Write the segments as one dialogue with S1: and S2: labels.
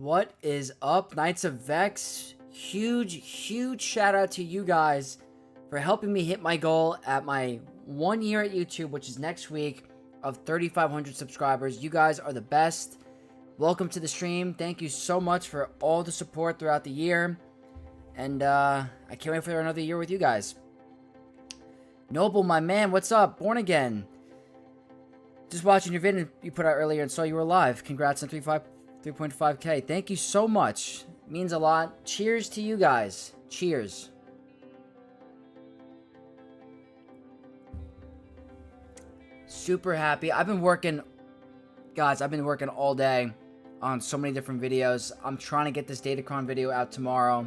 S1: What is up, Knights of Vex? Huge shout out to you guys for helping me hit my goal at my 1 year at YouTube, which is next week, of 3,500 subscribers. You guys are the best. Welcome to the stream. Thank you so much for all the support throughout the year. And I can't wait for another year with you guys. Noble, my man, what's up? Born again. Just watching your video you put out earlier and saw you were live. Congrats on 3.5K. Thank you so much. It means a lot. Cheers to you guys. Cheers. Super happy. I've been working all day on so many different videos. I'm trying to get this Datacron video out tomorrow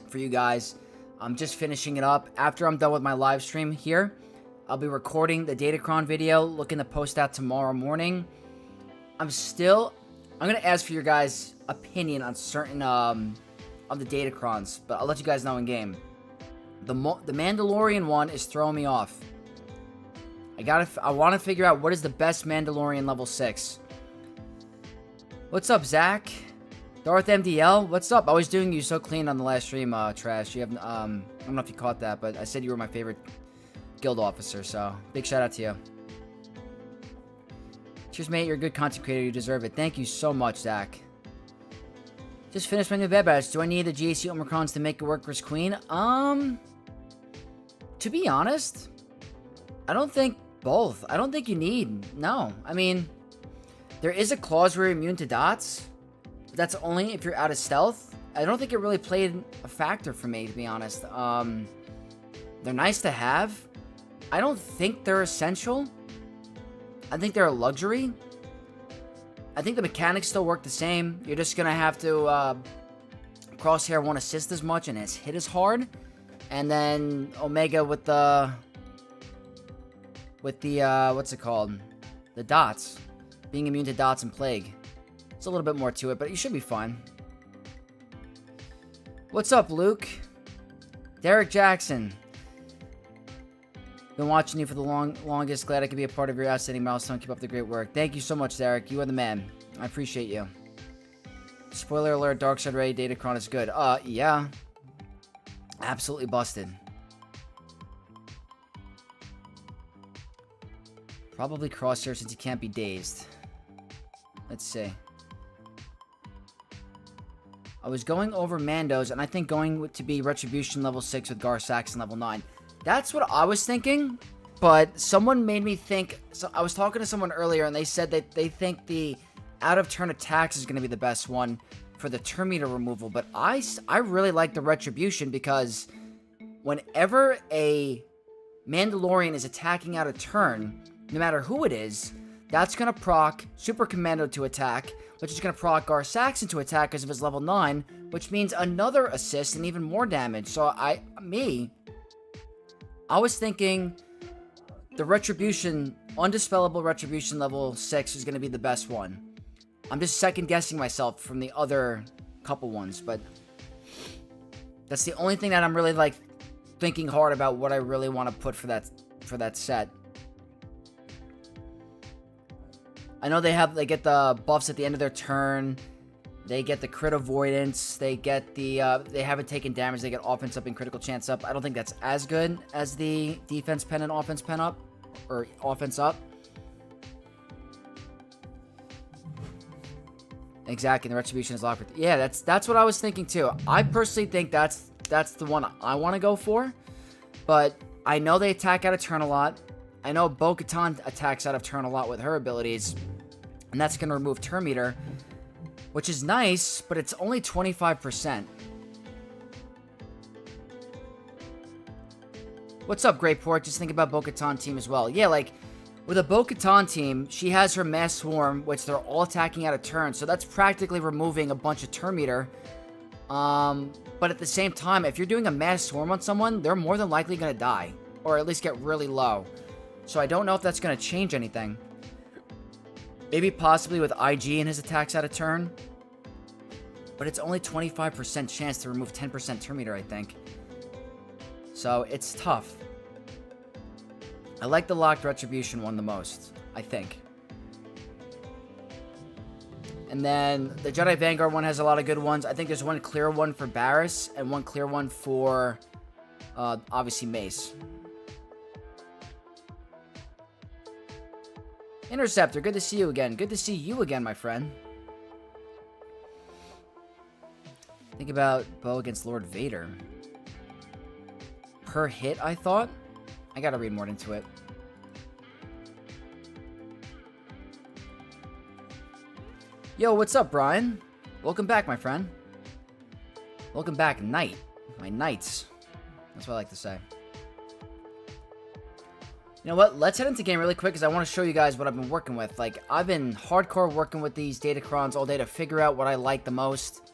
S1: for you guys. I'm just finishing it up. After I'm done with my live stream here, I'll be recording the Datacron video, looking to post that tomorrow morning. I'm going to ask for your guys' opinion on certain of the Datacrons, but I'll let you guys know in game. The Mandalorian one is throwing me off. I want to figure out what is the best Mandalorian level 6. What's up, Zach? Darth MDL, what's up? I was doing you so clean on the last stream, Trash. You have, I don't know if you caught that, but I said you were my favorite guild officer, so big shout out to you. Cheers, mate. You're a good content creator. You deserve it. Thank you so much, Zach. Just finished my new bed badge. Do I need the GAC Omicrons to make it work for Queen? To be honest, I don't think both. I don't think you need. No. I mean, there is a clause where you're immune to dots. But that's only if you're out of stealth. I don't think it really played a factor for me, to be honest. They're nice to have. I don't think they're essential. I think they're a luxury. I think the mechanics still work the same. You're just going to have to... Crosshair won't assist as much and it's hit as hard. And then Omega with the... what's it called? The dots. Being immune to dots and plague. It's a little bit more to it, but you should be fine. What's up, Luke? Derek Jackson. Been watching you for the longest. Glad I could be a part of your outstanding milestone. Keep up the great work. Thank you so much, Derek. You are the man. I appreciate you. Spoiler alert, Darkside Ray Datacron is good. Yeah. Absolutely busted. Probably Crosshair since he can't be dazed. Let's see. I was going over Mandos, and I think going to be Retribution level 6 with Gar Saxon level 9. That's what I was thinking, but someone made me think... So I was talking to someone earlier, and they said that they think the out-of-turn attacks is going to be the best one for the turn meter removal, but I really like the Retribution because whenever a Mandalorian is attacking out of turn, no matter who it is, that's going to proc Super Commando to attack, which is going to proc Gar Saxon to attack because of his level 9, which means another assist and even more damage. So I was thinking the Retribution, Undispellable Retribution level 6 is going to be the best one. I'm just second guessing myself from the other couple ones, but that's the only thing that I'm really like thinking hard about what I really want to put for that set. I know they get the buffs at the end of their turn. They get the crit avoidance. They get the, they haven't taken damage. They get offense up and critical chance up. I don't think that's as good as the defense pen and offense pen up. Or offense up. Exactly. The Retribution is locked. Yeah, that's what I was thinking too. I personally think that's the one I want to go for. But I know they attack out of turn a lot. I know Bo-Katan attacks out of turn a lot with her abilities, and that's going to remove turn meter, which is nice, but it's only 25%. What's up, Great Port? Just think about Bo-Katan team as well. Yeah, like, with a Bo-Katan team, she has her Mass Swarm, which they're all attacking out of turn, so that's practically removing a bunch of turn meter. But at the same time, if you're doing a Mass Swarm on someone, they're more than likely going to die, or at least get really low. So I don't know if that's going to change anything. Maybe possibly with IG and his attacks out of turn. But it's only 25% chance to remove 10% turn meter, I think. So it's tough. I like the locked Retribution one the most, I think. And then the Jedi Vanguard one has a lot of good ones. I think there's one clear one for Barris and one clear one for, obviously, Mace. Interceptor, good to see you again. Good to see you again, my friend. Think about bow against Lord Vader. Per hit, I thought? I gotta read more into it. Yo, what's up, Brian? Welcome back, my friend. Welcome back, Knight. My Knights. That's what I like to say. You know what? Let's head into game really quick because I want to show you guys what I've been working with. Like, I've been hardcore working with these Datacrons all day to figure out what I like the most.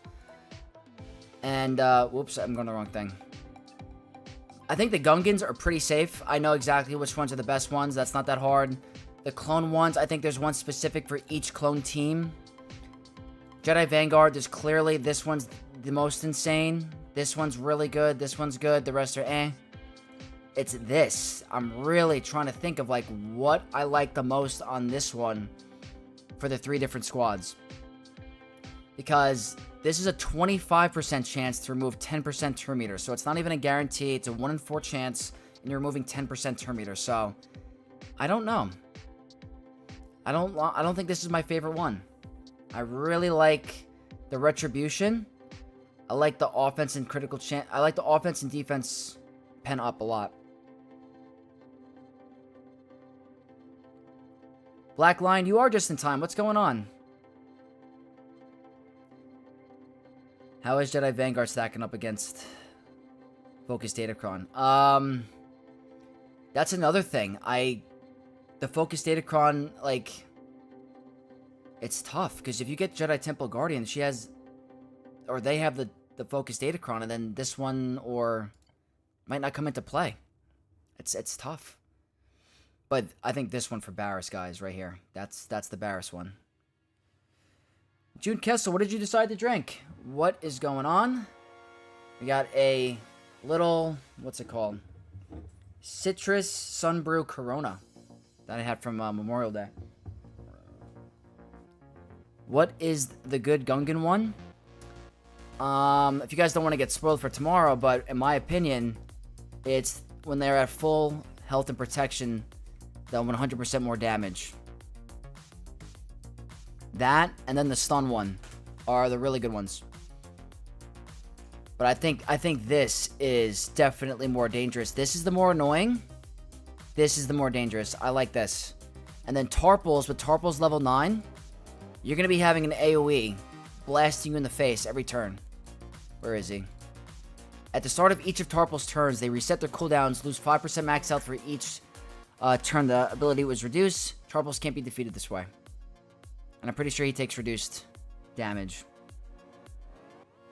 S1: And, whoops, I'm going the wrong thing. I think the Gungans are pretty safe. I know exactly which ones are the best ones. That's not that hard. The clone ones, I think there's one specific for each clone team. Jedi Vanguard, there's clearly, this one's the most insane. This one's really good. This one's good. The rest are eh. It's this. I'm really trying to think of, like, what I like the most on this one for the 3 different squads. Because this is a 25% chance to remove 10% turn meter. So it's not even a guarantee. It's a 1 in 4 chance, and you're removing 10% turn meter. So, I don't know. I don't think this is my favorite one. I really like the Retribution. I like the offense and critical chance. I like the offense and defense pen up a lot. Black Lion, you are just in time. What's going on? How is Jedi Vanguard stacking up against Focus Datacron? That's another thing. The Focus Datacron, like, it's tough because if you get Jedi Temple Guardian, she has, or they have the Focus Datacron, and then this one or might not come into play. It's tough. But I think this one for Barris, guys, right here. That's the Barris one. June Kessel, what did you decide to drink? What is going on? We got a little, what's it called? Citrus Sunbrew Corona that I had from Memorial Day. What is the good Gungan one? If you guys don't want to get spoiled for tomorrow, but in my opinion, it's when they're at full health and protection, they'll 100% more damage. That, and then the stun one, are the really good ones. But I think this is definitely more dangerous. This is the more annoying. This is the more dangerous. I like this. And then Tarpals, with Tarpals level 9, you're going to be having an AoE blasting you in the face every turn. Where is he? At the start of each of Tarpal's turns, they reset their cooldowns, lose 5% max health for each turn the ability was reduced. Tarpals can't be defeated this way. And I'm pretty sure he takes reduced damage.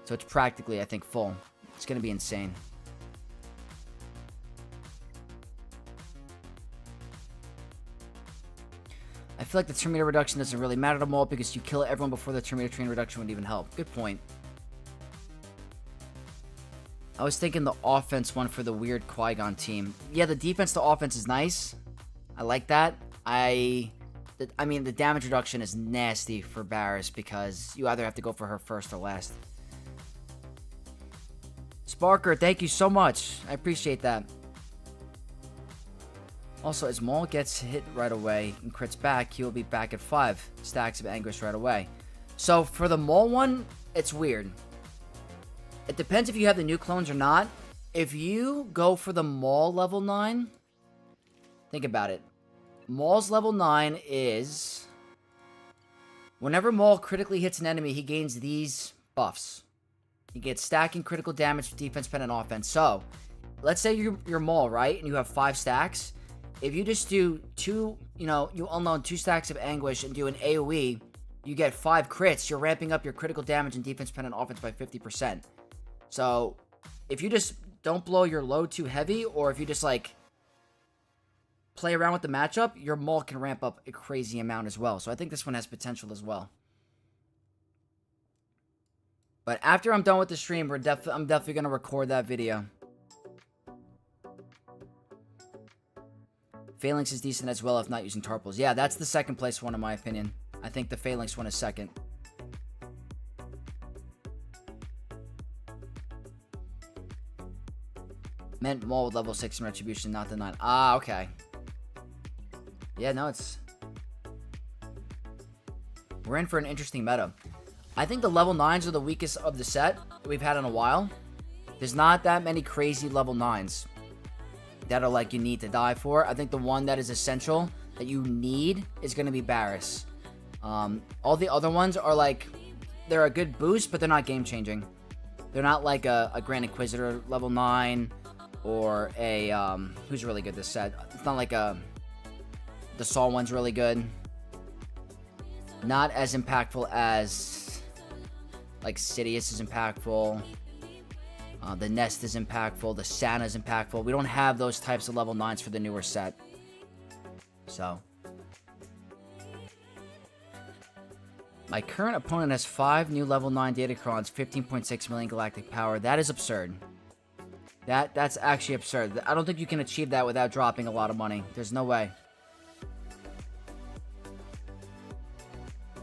S1: So it's practically, I think, full. It's going to be insane. I feel like the turn meter reduction doesn't really matter to Maul because you kill everyone before the turn meter train reduction would even help. Good point. I was thinking the offense one for the weird Qui-Gon team. Yeah, the defense to offense is nice. I like that. I mean, the damage reduction is nasty for Barris because you either have to go for her first or last. Sparker, thank you so much. I appreciate that. Also, as Maul gets hit right away and crits back, he will be back at 5 stacks of Anguish right away. So, for the Maul one, it's weird. It depends if you have the new clones or not. If you go for the Maul level 9, think about it. Maul's level 9 is... whenever Maul critically hits an enemy, he gains these buffs. He gets stacking critical damage, defense, pen, and offense. So, let's say you're Maul, right? And you have 5 stacks. If you just do 2, you unload 2 stacks of Anguish and do an AoE, you get 5 crits. You're ramping up your critical damage and defense, pen, and offense by 50%. So, if you just don't blow your load too heavy, or if you just, like, play around with the matchup, your Maul can ramp up a crazy amount as well. So, I think this one has potential as well. But after I'm done with the stream, I'm definitely going to record that video. Phalanx is decent as well if not using Tarpals. Yeah, that's the second place one in my opinion. I think the Phalanx one is second. Meant Maul with level 6 in Retribution, not the 9. Ah, okay. Yeah, no, it's... We're in for an interesting meta. I think the level 9s are the weakest of the set that we've had in a while. There's not that many crazy level 9s that are like you need to die for. I think the one that is essential that you need is going to be Barris. All the other ones are like, they're a good boost, but they're not game-changing. They're not like a Grand Inquisitor level 9 or a, who's really good this set. It's not like the Saul one's really good. Not as impactful as, like, Sidious is impactful. The Nest is impactful. The Santa is impactful. We don't have those types of level 9s for the newer set. So. My current opponent has 5 new level 9 Datacrons, 15.6 million galactic power. That is absurd. That's actually absurd. I don't think you can achieve that without dropping a lot of money. There's no way.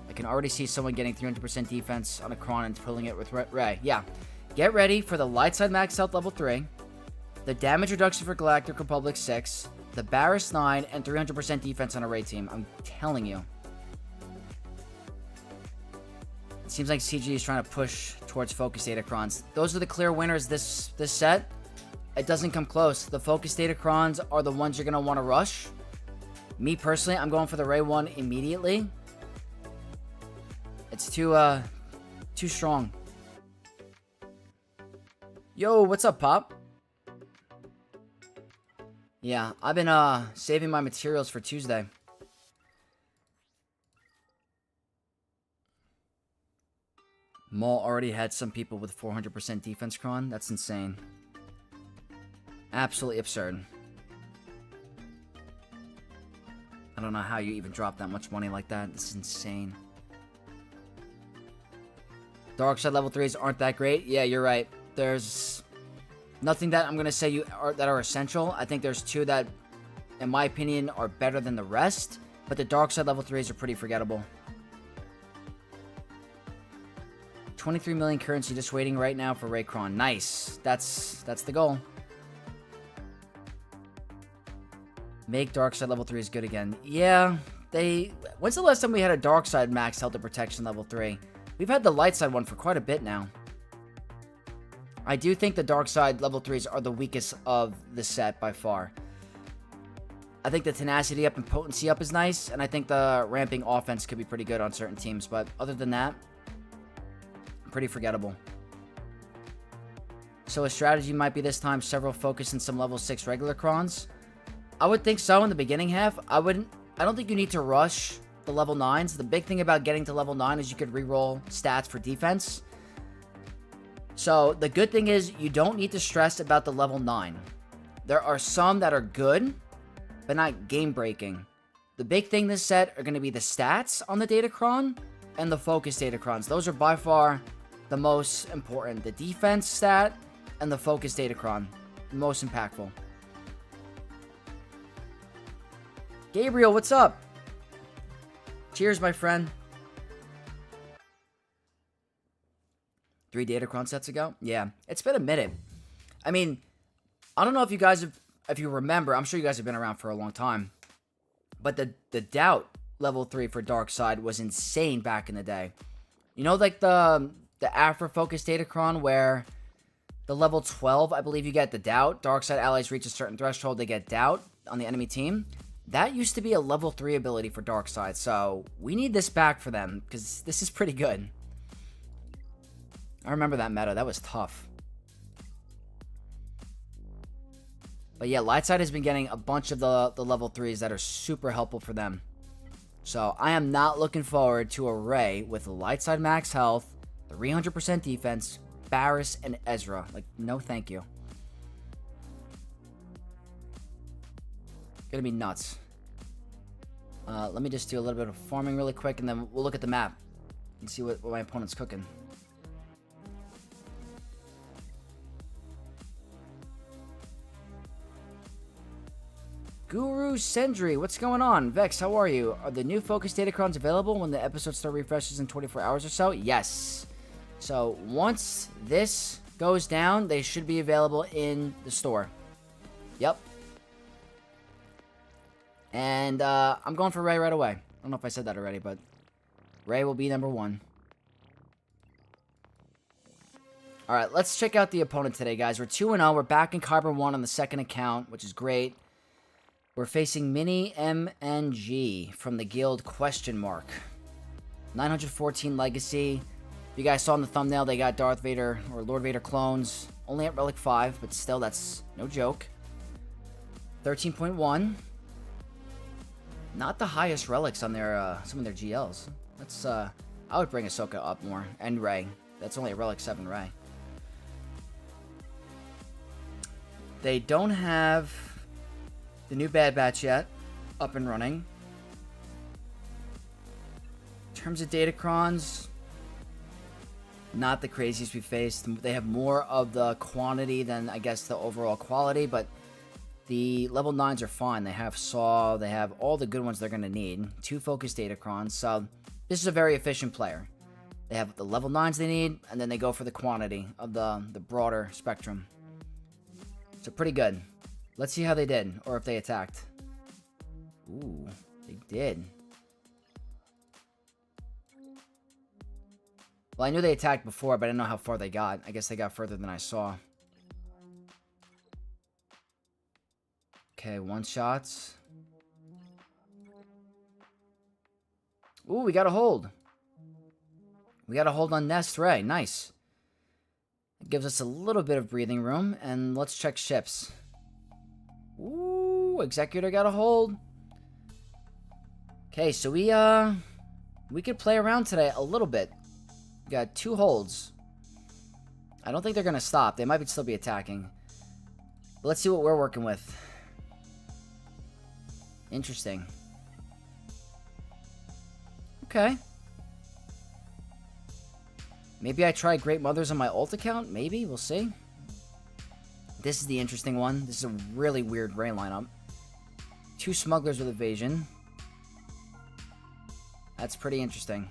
S1: I can already see someone getting 300% defense on a Kron and pulling it with Ray. Yeah. Get ready for the light side max health level 3, the damage reduction for Galactic Republic 6, the Barris 9, and 300% defense on a Ray team. I'm telling you. It seems like CG is trying to push towards Focus Datacrons. Those are the clear winners this set. It doesn't come close. The Focus Datacrons are the ones you're going to want to rush. Me personally, I'm going for the Ray 1 immediately. It's too strong. Yo, what's up, Pop? Yeah, I've been saving my materials for Tuesday. Maul already had some people with 400% defense Kron. That's insane. Absolutely absurd. I don't know how you even drop that much money like that. It's insane. Dark side level 3s aren't that great. Yeah, you're right. There's nothing that I'm going to say that are essential. I think there's 2 that, in my opinion, are better than the rest. But the dark side level 3s are pretty forgettable. 23 million currency just waiting right now for Raycron. Nice. That's the goal. Make dark side level 3s good again. Yeah, when's the last time we had a dark side max health and protection level 3? We've had the light side one for quite a bit now. I do think the dark side level 3s are the weakest of the set by far. I think the tenacity up and potency up is nice, and I think the ramping offense could be pretty good on certain teams, but other than that, pretty forgettable. So a strategy might be this time several focus and some level 6 regular crons. I would think so in the beginning half. I don't think you need to rush the level 9s. The big thing about getting to level 9 is you could reroll stats for defense. So the good thing is you don't need to stress about the level 9. There are some that are good, but not game-breaking. The big thing this set are going to be the stats on the Datacron and the focus Datacrons. Those are by far the most important. The defense stat and the focus Datacron. The most impactful. Gabriel, what's up? Cheers, my friend. 3 Datacron sets ago? Yeah, it's been a minute. I mean, I don't know if you guys have, if you remember, I'm sure you guys have been around for a long time, but the Doubt level 3 for Dark Side was insane back in the day. You know, like the Afro Focus Datacron where the level 12, I believe you get the Doubt. Dark Side allies reach a certain threshold, they get Doubt on the enemy team. That used to be a level 3 ability for Dark Side, so we need this back for them, because this is pretty good. I remember that meta. That was tough. But yeah, Lightside has been getting a bunch of the level 3s that are super helpful for them. So I am not looking forward to a Ray with Lightside max health, 300% defense, Barris, and Ezra. Like, no thank you. Gonna be nuts. Let me just do a little bit of farming really quick, and then we'll look at the map and see what my opponent's cooking. Guru Sendry, what's going on? Vex, how are you? Are the new Focus Datacrons available when the episode start refreshes in 24 hours or so? Yes. So once this goes down, they should be available in the store. Yep. And I'm going for Ray right away. I don't know if I said that already, but Ray will be number 1. Alright, let's check out the opponent today, guys. We're 2-0. We're back in Carbon 1 on the second account, which is great. We're facing Mini MNG from the guild ? 914 Legacy. You guys saw in the thumbnail, they got Darth Vader or Lord Vader clones. Only at Relic 5, but still, that's no joke. 13.1. Not the highest relics on their some of their GLs. That's I would bring Ahsoka up more. And Rey. That's only a Relic 7 Rey. They don't have the new Bad Batch yet up and running. In terms of Datacrons, not the craziest we faced. They have more of the quantity than, I guess, the overall quality, but the level 9s are fine. They have Saw, they have all the good ones they're going to need. 2 focused Datacrons, so this is a very efficient player. They have the level 9s they need, and then they go for the quantity of the broader spectrum. So pretty good. Let's see how they did, or if they attacked. Ooh, they did. Well, I knew they attacked before, but I didn't know how far they got. I guess they got further than I saw. Okay, 1-shots. Ooh, we got a hold. We got a hold on Nest Ray. Nice. It gives us a little bit of breathing room. And let's check ships. Ooh, Executor got a hold. Okay, so we could play around today a little bit. We got 2 holds. I don't think they're going to stop. They might still be attacking. But let's see what we're working with. Interesting. Okay. Maybe I try Great Mothers on my ult account? Maybe. We'll see. This is the interesting one. This is a really weird Ray lineup. 2 smugglers with evasion. That's pretty interesting.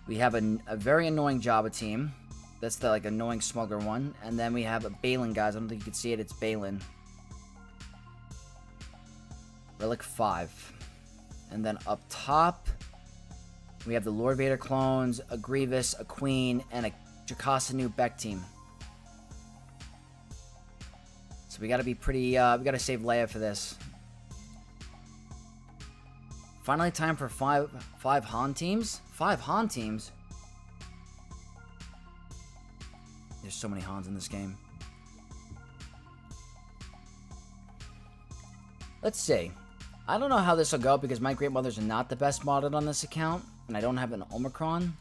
S1: We have a very annoying Jabba team. That's the annoying smuggler one. And then we have a Balin, guys. I don't think you can see it. It's Balin. Relic 5. And then up top, we have the Lord Vader clones, a Grievous, a Queen, and a Jocasta New Beck team. So we gotta be pretty, we gotta save Leia for this. Finally time for five Han teams? 5 Han teams? There's so many Hans in this game. Let's see. I don't know how this will go because my Great Mothers are not the best modded on this account. And I don't have an Omicron.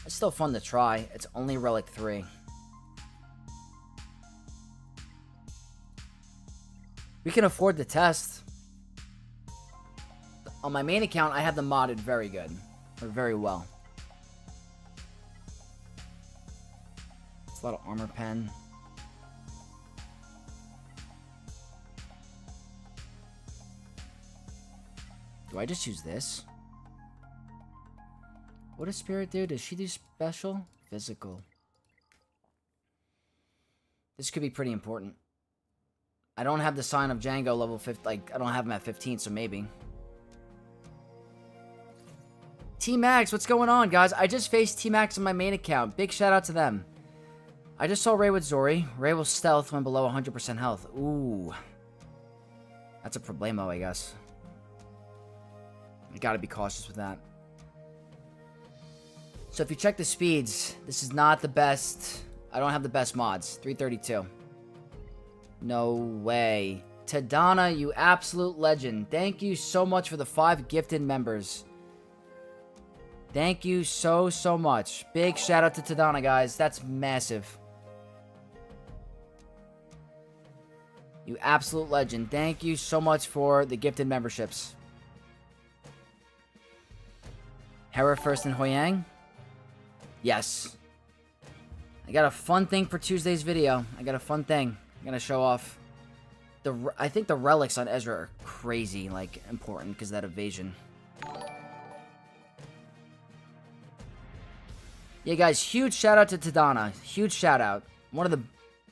S1: It's still fun to try. It's only Relic 3. We can afford the test. On my main account, I have them modded very good. Or very well. It's a lot of armor pen. Do I just use this? What does Spirit do? Does she do special? Physical. This could be pretty important. I don't have the sign of Django level 50. I don't have him at 15, so maybe. T-Max, what's going on, guys? I just faced T-Max on my main account. Big shout out to them. I just saw Ray with Zori. Ray will stealth when below 100% health. Ooh. That's a problemo, I guess. I gotta be cautious with that. So if you check the speeds, this is not the best. I don't have the best mods. 332. No way. Tadana, you absolute legend. Thank you so much for the 5 gifted members. Thank you so much. Big shout out to Tadana, guys. That's massive. You absolute legend. Thank you so much for the gifted memberships. Hera first and Hoyang? Yes. I got a fun thing for Tuesday's video. I got a fun thing. I'm gonna show off. I think the relics on Ezra are crazy, important because of that evasion. Yeah, guys, huge shout out to Tadana. Huge shout out. One of the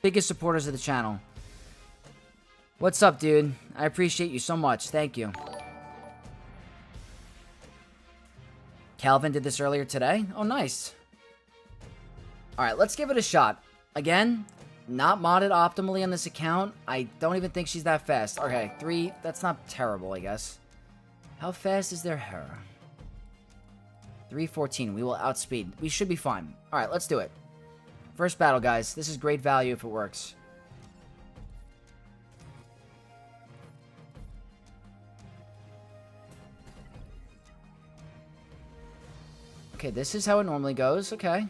S1: biggest supporters of the channel. What's up, dude? I appreciate you so much. Thank you. Calvin did this earlier today. Oh, nice. Alright, let's give it a shot. Again, not modded optimally on this account. I don't even think she's that fast. Okay, 3. That's not terrible, I guess. How fast is their hair? 314. We will outspeed. We should be fine. Alright, let's do it. First battle, guys. This is great value if it works. Okay, this is how it normally goes. Okay.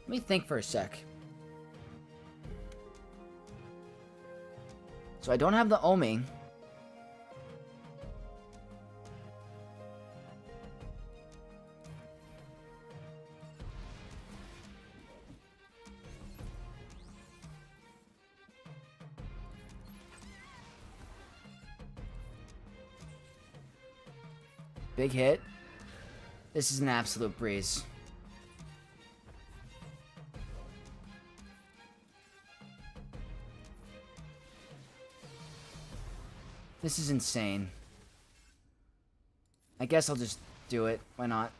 S1: Let me think for a sec. So I don't have the Omi. Big hit. This is an absolute breeze. This is insane. I guess I'll just do it. Why not?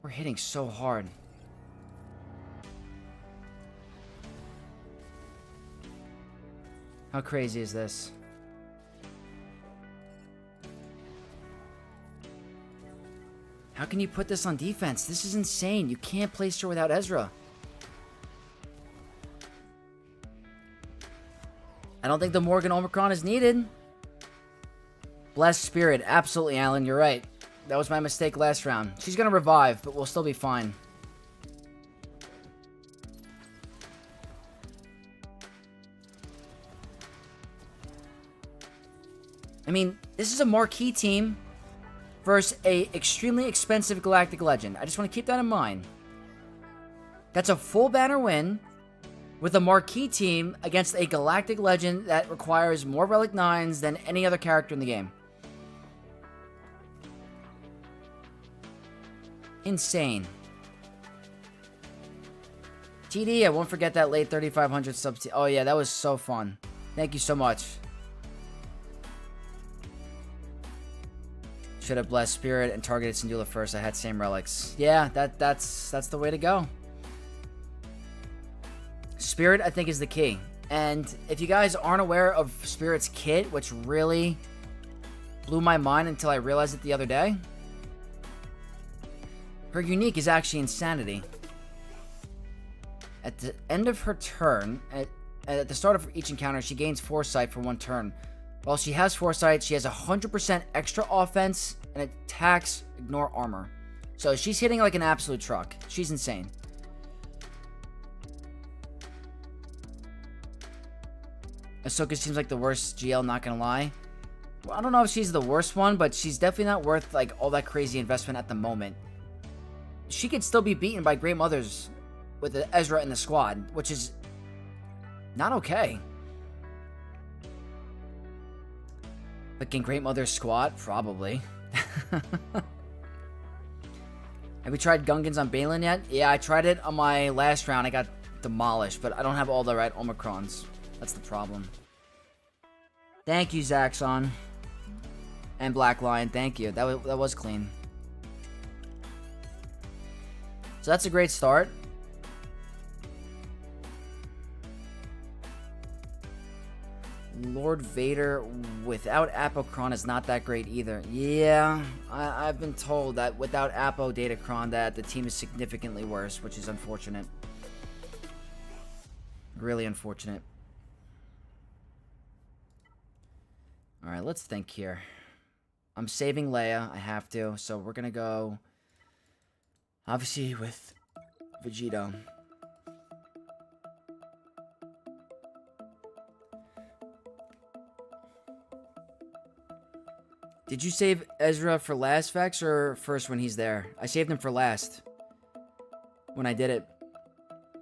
S1: We're hitting so hard. How crazy is this? How can you put this on defense? This is insane. You can't place her without Ezra. I don't think the Morgan Omicron is needed. Blessed Spirit. Absolutely, Alan. You're right. That was my mistake last round. She's going to revive, but we'll still be fine. I mean, this is a marquee team versus a extremely expensive Galactic Legend. I just want to keep that in mind. That's a full banner win with a marquee team against a Galactic Legend that requires more Relic 9s than any other character in the game. Insane. TD, I won't forget that late 3,500 subs. Oh yeah, that was so fun. Thank you so much. Should have Blessed Spirit and targeted Syndulla first. I had same relics. Yeah, that's the way to go. Spirit, I think, is the key. And if you guys aren't aware of Spirit's kit, which really blew my mind until I realized it the other day, her unique is actually Insanity. At the end of her turn, at the start of each encounter, she gains Foresight for 1 turn. While she has Foresight, she has 100% extra offense and attacks ignore armor. So she's hitting like an absolute truck. She's insane. Ahsoka seems like the worst GL, not gonna lie. Well, I don't know if she's the worst one, but she's definitely not worth like all that crazy investment at the moment. She could still be beaten by Great Mothers with Ezra in the squad, which is not okay. But can Great Mother squat? Probably. Have you tried Gungans on Balin yet? Yeah, I tried it on my last round. I got demolished, but I don't have all the right Omicrons. That's the problem. Thank you, Zaxxon. And Black Lion, thank you. That was clean. So that's a great start. Lord Vader without Apocron is not that great either. Yeah, I've been told that without Apo Datacron that the team is significantly worse, which is unfortunate. Really unfortunate. Alright, let's think here. I'm saving Leia. I have to. So we're going to go, obviously, with Vegito. Did you save Ezra for last, Vex, or first when he's there? I saved him for last. When I did it.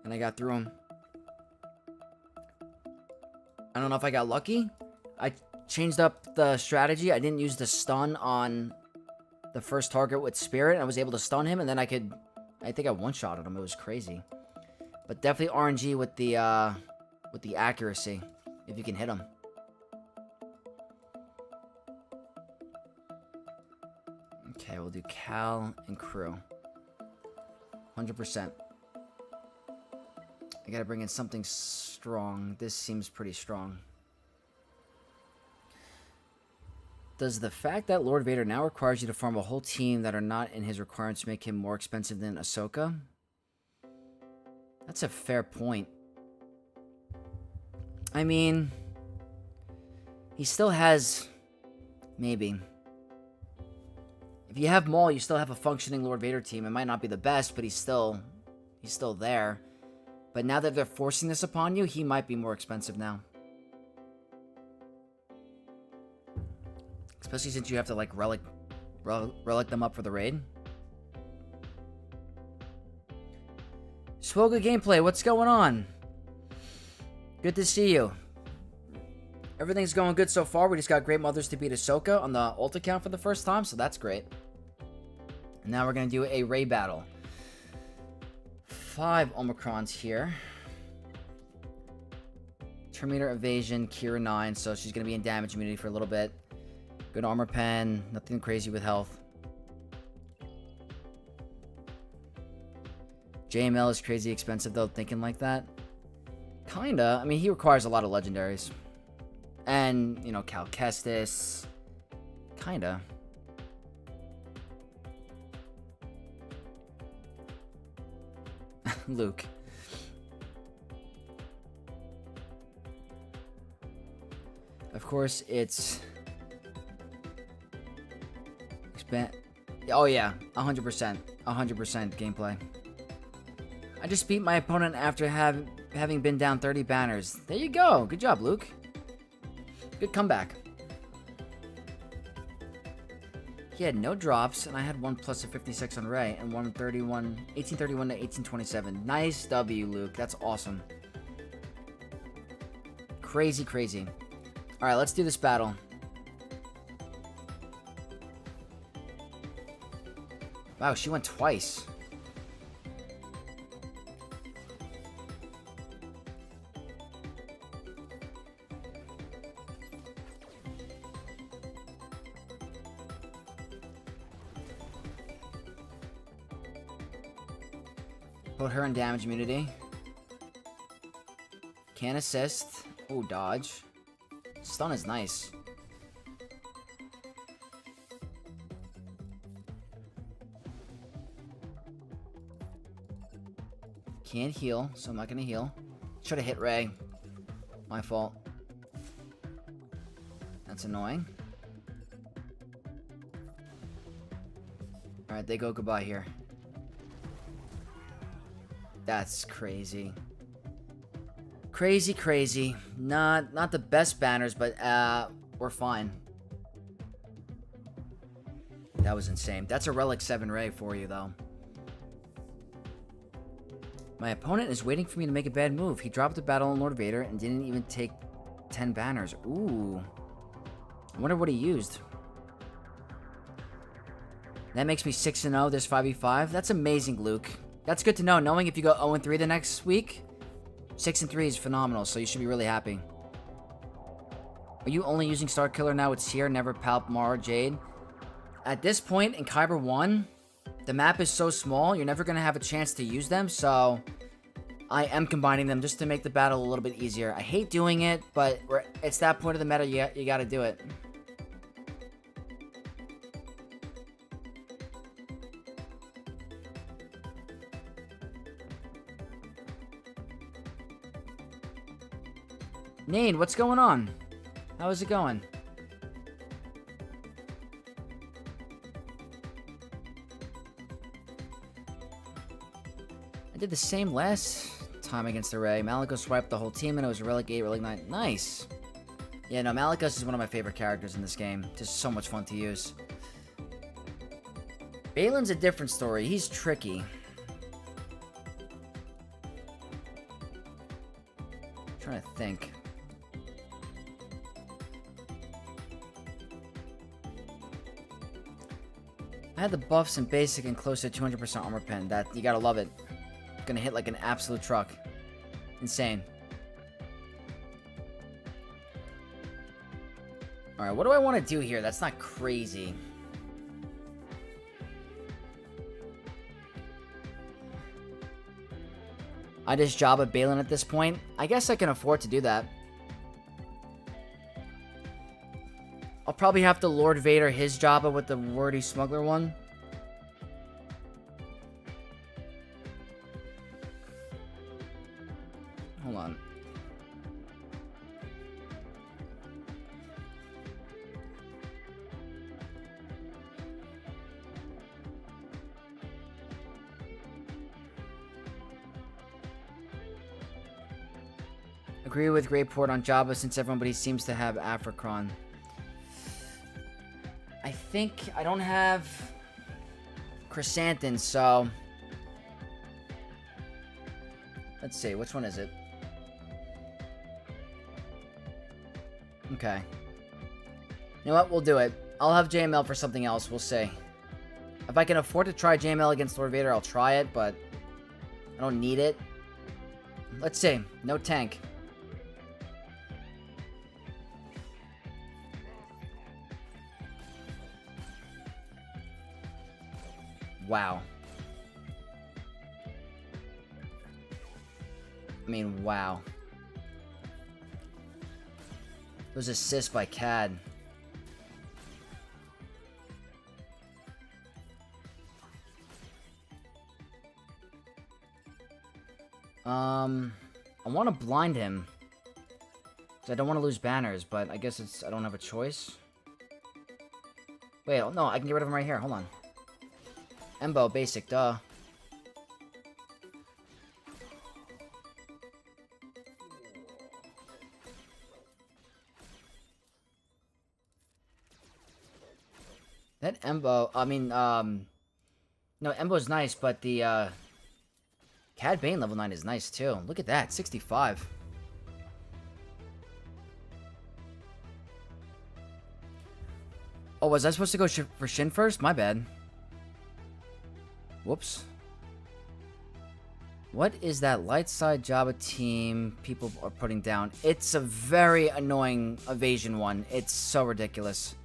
S1: And I got through him. I don't know if I got lucky. I changed up the strategy. I didn't use the stun on the first target with Spirit. I was able to stun him, and then I think I one-shotted him. It was crazy. But definitely RNG with the accuracy, if you can hit him. Okay, we'll do Cal and Crew. 100%. I gotta bring in something strong. This seems pretty strong. Does the fact that Lord Vader now requires you to farm a whole team that are not in his requirements make him more expensive than Ahsoka? That's a fair point. I mean, he still has... Maybe. If you have Maul, you still have a functioning Lord Vader team. It might not be the best, but he's still there. But now that they're forcing this upon you, he might be more expensive now. Especially since you have to, like, relic them up for the raid. Swoga Gameplay, what's going on? Good to see you. Everything's going good so far. We just got Great Mothers to beat Ahsoka on the ult account for the first time, so that's great. And now we're going to do a raid battle. 5 Omicrons here. Terminator Evasion, Kira 9, so she's going to be in damage immunity for a little bit. Good armor pen, nothing crazy with health. JML is crazy expensive though, thinking like that. Kinda. I mean, he requires a lot of legendaries. And, you know, Cal Kestis. Kinda. Luke. Of course, it's... Oh yeah, 100%. 100% gameplay. I just beat my opponent after having been down 30 banners. There you go. Good job, Luke. Good comeback. He had no drops, and I had 1 plus a 56 on Rey, and 1831 to 1827. Nice W, Luke. That's awesome. Crazy, crazy. Alright, let's do this battle. Wow, she went twice. Put her in damage immunity. Can assist. Oh, dodge. Stun is nice. Can't heal, so I'm not gonna heal. Should have hit Rey. My fault. That's annoying. Alright, they go goodbye here. That's crazy. Crazy, crazy. Not the best banners, but we're fine. That was insane. That's a Relic 7 Rey for you, though. My opponent is waiting for me to make a bad move. He dropped the battle on Lord Vader and didn't even take 10 banners. Ooh. I wonder what he used. That makes me 6-0 this 5v5. That's amazing, Luke. That's good to know. Knowing if you go 0-3 the next week, 6-3 is phenomenal, so you should be really happy. Are you only using Star Killer now with Seer, never Palp, Mara, Jade? At this point in Kyber 1, the map is so small, you're never going to have a chance to use them, so I am combining them just to make the battle a little bit easier. I hate doing it, but it's that point of the meta, you got to do it. Nade, what's going on? How is it going? I did the same last time against the Rey. Malicos swiped the whole team and it was Relic 8, Relic 9. Nice! Yeah, no, Malicos is one of my favorite characters in this game. Just so much fun to use. Balin's a different story. He's tricky. I'm trying to think. I had the buffs in basic and close to 200% armor pen. That, you gotta love it. Gonna hit like an absolute truck. Insane. Alright, what do I want to do here? That's not crazy. I just job at Balin at this point. I guess I can afford to do that. I'll probably have to Lord Vader his Jabba with the wordy smuggler one. Hold on. Agree with Greyport on Jabba since everybody seems to have Africron. I think I don't have Chrysanthemum, so let's see, which one is it? Okay. You know what? We'll do it. I'll have JML for something else. We'll see. If I can afford to try JML against Lord Vader, I'll try it, but I don't need it. Let's see. No tank. Wow. I mean, wow. Those assists by Cad. I want to blind him. Because I don't want to lose banners, but I guess I don't have a choice. Wait, no, I can get rid of him right here. Hold on. Embo, basic, duh. That Embo, I mean, no, Embo's nice, but the, Cad Bane level 9 is nice, too. Look at that, 65. Oh, was I supposed to go for Shin first? My bad. Whoops. What is that light side Jabba team people are putting down? It's a very annoying evasion one. It's so ridiculous.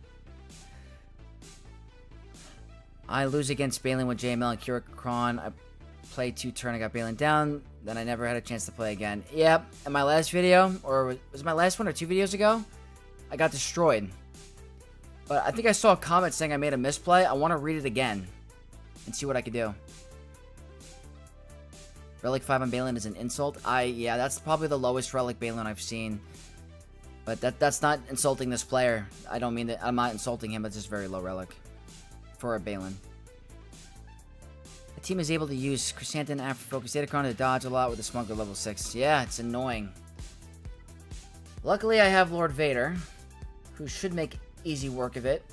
S1: I lose against Balin with JML and Kurikron. I played 2 turn, I got Balin down. Then I never had a chance to play again. Yep, in my last video, or was it my last one or 2 videos ago? I got destroyed. But I think I saw a comment saying I made a misplay. I want to read it again and see what I can do. Relic 5 on Balin is an insult. Yeah, that's probably the lowest Relic Balin I've seen. But that's not insulting this player. I don't mean that. I'm not insulting him. It's just very low Relic for a Balin. The team is able to use Chrysanthemum after focus Datacron to dodge a lot with the Smuggler level 6. Yeah, it's annoying. Luckily, I have Lord Vader, who should make easy work of it.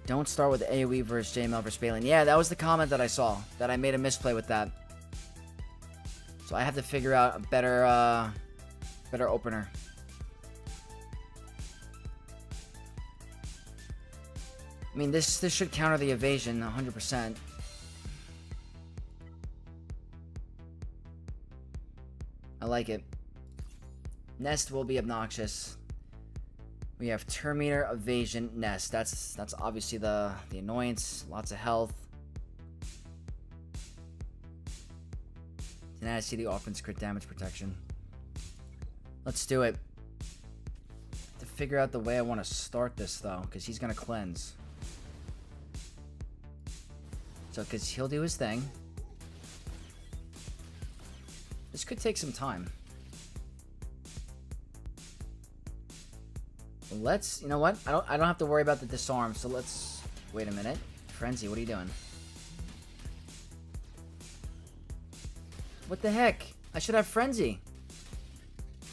S1: Don't start with AoE versus JML versus Balin. Yeah, that was the comment that I saw. That I made a misplay with that. So I have to figure out a better opener. I mean, this should counter the evasion 100%. I like it. Nest will be obnoxious. We have turn meter, evasion, nest. That's obviously the annoyance. Lots of health. And I see the offense crit damage protection. Let's do it. To figure out the way I want to start this though, because he's gonna cleanse. So, because he'll do his thing. This could take some time. Let's, you know what? I don't have to worry about the disarm, so let's wait a minute. Frenzy, what are you doing? What the heck? I should have Frenzy.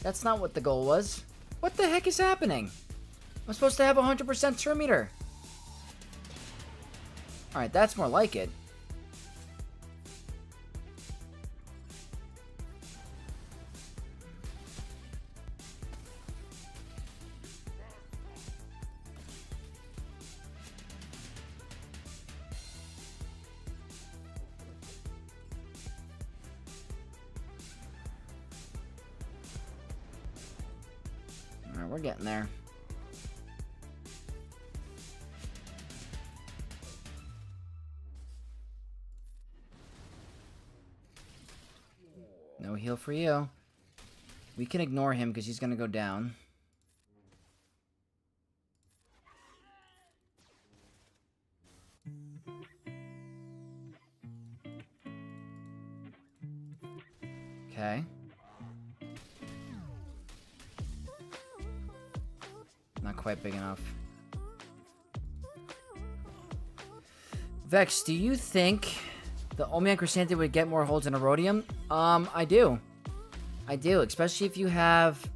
S1: That's not what the goal was. What the heck is happening? I'm supposed to have 100% turn meter. Alright, that's more like it. We're getting there. No heal for you. We can ignore him because he's going to go down. Okay. Not quite big enough. Vex, do you think the Omnion Chrysanthemum would get more holds in Erodium? I do. I do, especially if you have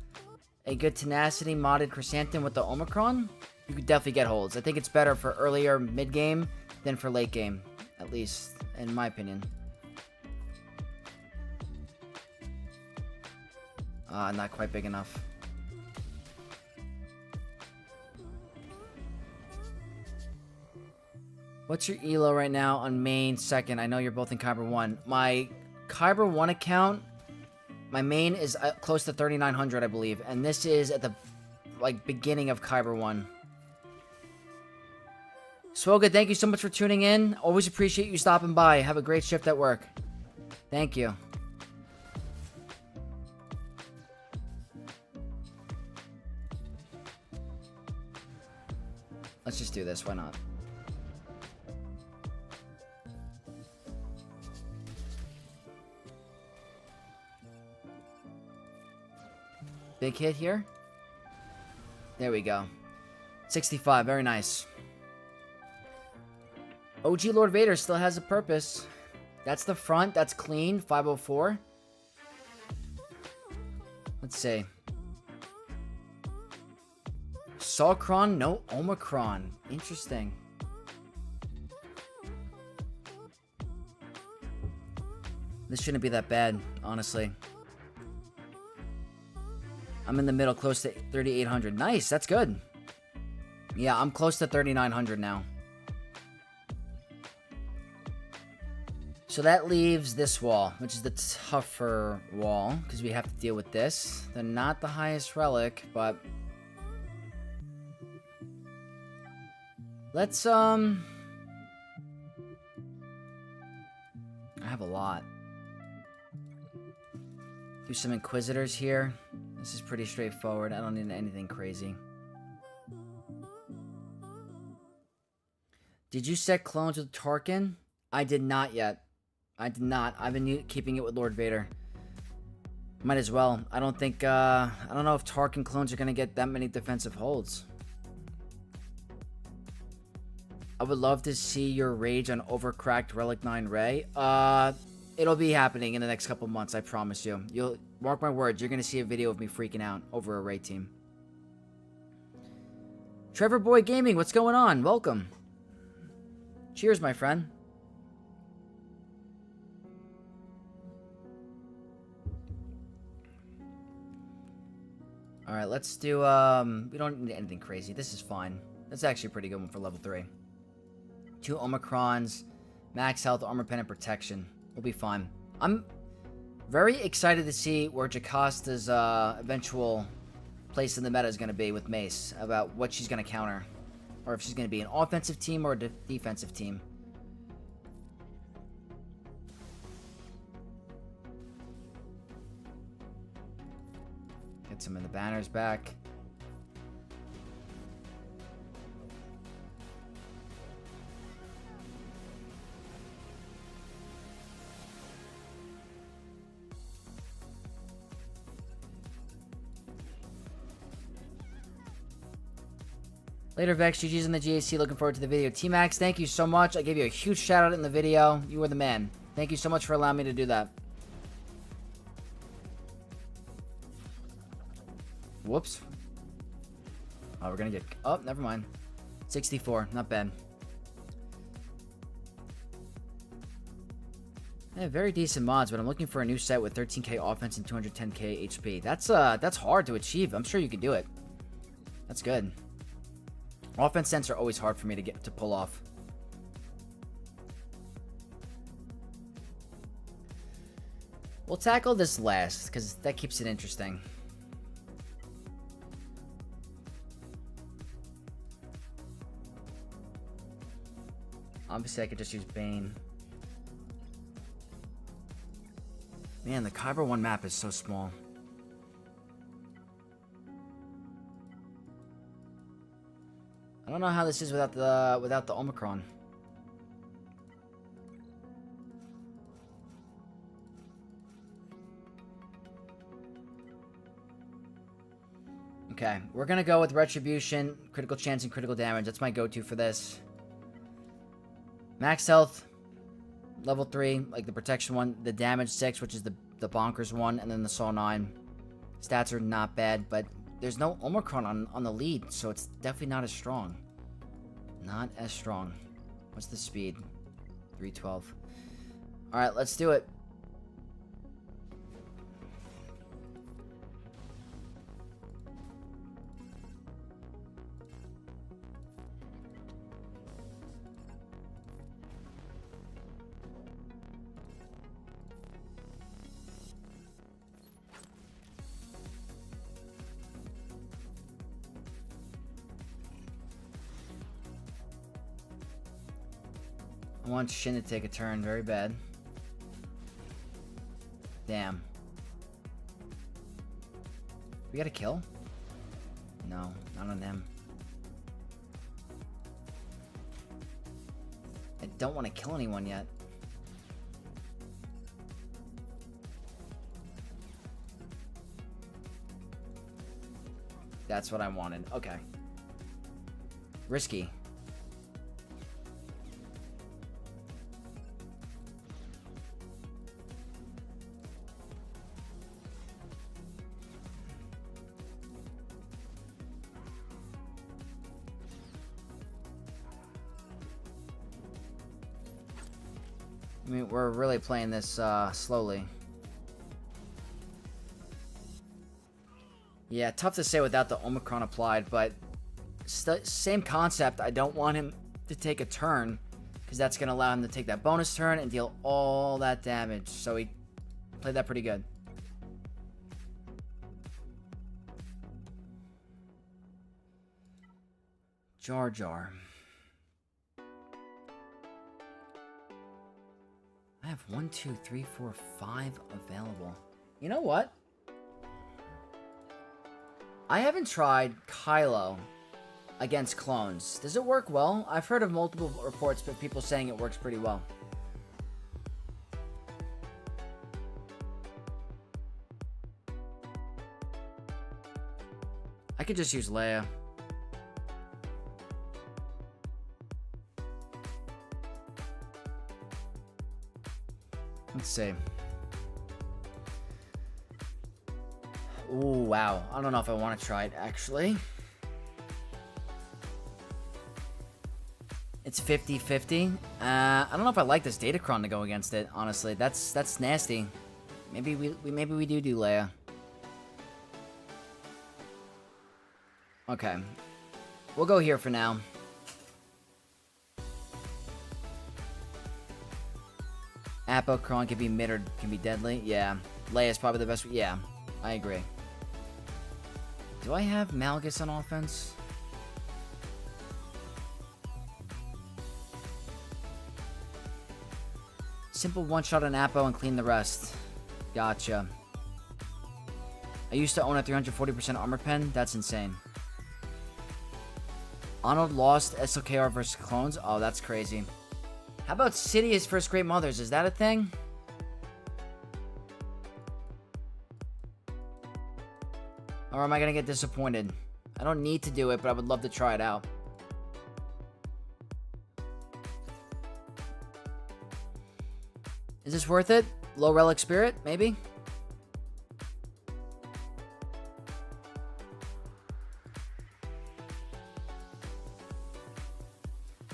S1: a good Tenacity modded Chrysanthemum with the Omicron. You could definitely get holds. I think it's better for earlier mid-game than for late game, at least, in my opinion. Not quite big enough. What's your elo right now on main second? I know you're both in Kyber 1. My Kyber 1 account, my main is close to 3,900, I believe. And this is at the, beginning of Kyber 1. Swoga, thank you so much for tuning in. Always appreciate you stopping by. Have a great shift at work. Thank you. Let's just do this. Why not? Big hit here. There we go. 65. Very nice. OG Lord Vader still has a purpose. That's the front. That's clean. 504. Let's see. Salcron, no Omicron. Interesting. This shouldn't be that bad, honestly. I'm in the middle, close to 3,800. Nice, that's good. Yeah, I'm close to 3,900 now. So that leaves this wall, which is the tougher wall, because we have to deal with this. They're not the highest relic, but... let's, I have a lot. Do some Inquisitors here. This is pretty straightforward. I don't need anything crazy. Did you set clones with Tarkin? I did not yet. I did not. I've been keeping it with Lord Vader. Might as well. I don't think, I don't know if Tarkin clones are going to get that many defensive holds. I would love to see your rage on overcracked Relic 9 Ray. It'll be happening in the next couple months, I promise you. You'll mark my words, you're gonna see a video of me freaking out over a Ray team. Trevor Boy Gaming, what's going on? Welcome. Cheers, my friend. Alright, let's do, we don't need anything crazy. This is fine. That's actually a pretty good one for level 3. 2 Omicrons, max health, armor pen, and protection. We'll be fine. I'm very excited to see where Jacasta's eventual place in the meta is going to be with Mace, about what she's going to counter. Or if she's going to be an offensive team or a defensive team. Get some of the banners back. Later, Vex. GG's in the GAC. Looking forward to the video. T-Max, thank you so much. I gave you a huge shout out in the video. You were the man. Thank you so much for allowing me to do that. Whoops. Oh, we're gonna get... oh, never mind. 64. Not bad. Yeah, very decent mods, but I'm looking for a new set with 13k offense and 210k HP. That's hard to achieve. I'm sure you can do it. That's good. Offense sets are always hard for me to pull off. We'll tackle this last, because that keeps it interesting. Obviously, I could just use Bane. Man, the Kyber 1 map is so small. I don't know how this is without the Omicron. Okay, we're gonna go with Retribution, critical chance, and critical damage. That's my go-to for this. Max health, level 3, like the protection one. The damage 6, which is the bonkers one, and then the Saw 9. Stats are not bad, but there's no Omicron on the lead, so it's definitely not as strong. Not as strong. What's the speed? 312. Alright, let's do it. I want Shin to take a turn. Very bad. Damn. We got a kill? No, not on him. I don't want to kill anyone yet. That's what I wanted. Okay. Risky. I mean, we're really playing this slowly. Yeah, tough to say without the Omicron applied, but same concept. I don't want him to take a turn, because that's going to allow him to take that bonus turn and deal all that damage. So he played that pretty good. Jar Jar. I have 1, 2, 3, 4, 5 available. You know what? I haven't tried Kylo against clones. Does it work well? I've heard of multiple reports, but people saying it works pretty well. I could just use Leia. Let's see. Ooh, wow. I don't know if I want to try it, actually. It's 50-50. I don't know if I like this Datacron to go against it, honestly. That's nasty. Maybe we do Leia. Okay. We'll go here for now. Apocron can be mid or can be deadly. Yeah. Leia's probably the best. Yeah, I agree. Do I have Malgus on offense? Simple one-shot on Apo and clean the rest. Gotcha. I used to own a 340% armor pen. That's insane. Arnold lost SLKR versus clones. Oh, that's crazy. How about Sidious versus Great Mothers? Is that a thing? Or am I going to get disappointed? I don't need to do it, but I would love to try it out. Is this worth it? Low Relic Spirit, maybe?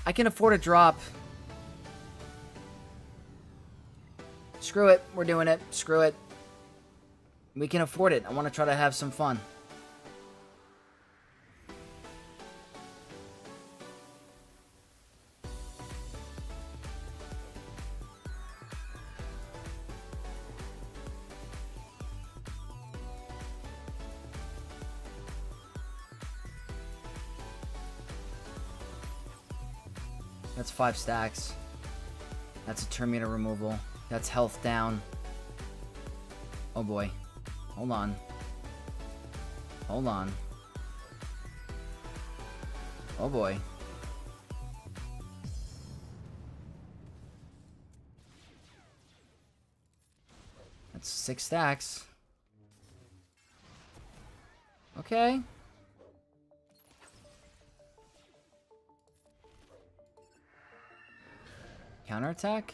S1: I can afford a drop. Screw it. We're doing it. Screw it. We can afford it. I want to try to have some fun. That's 5 stacks. That's a Terminator removal. That's health down. Oh boy. Hold on. Hold on. Oh boy. That's 6 stacks. Okay. Counterattack?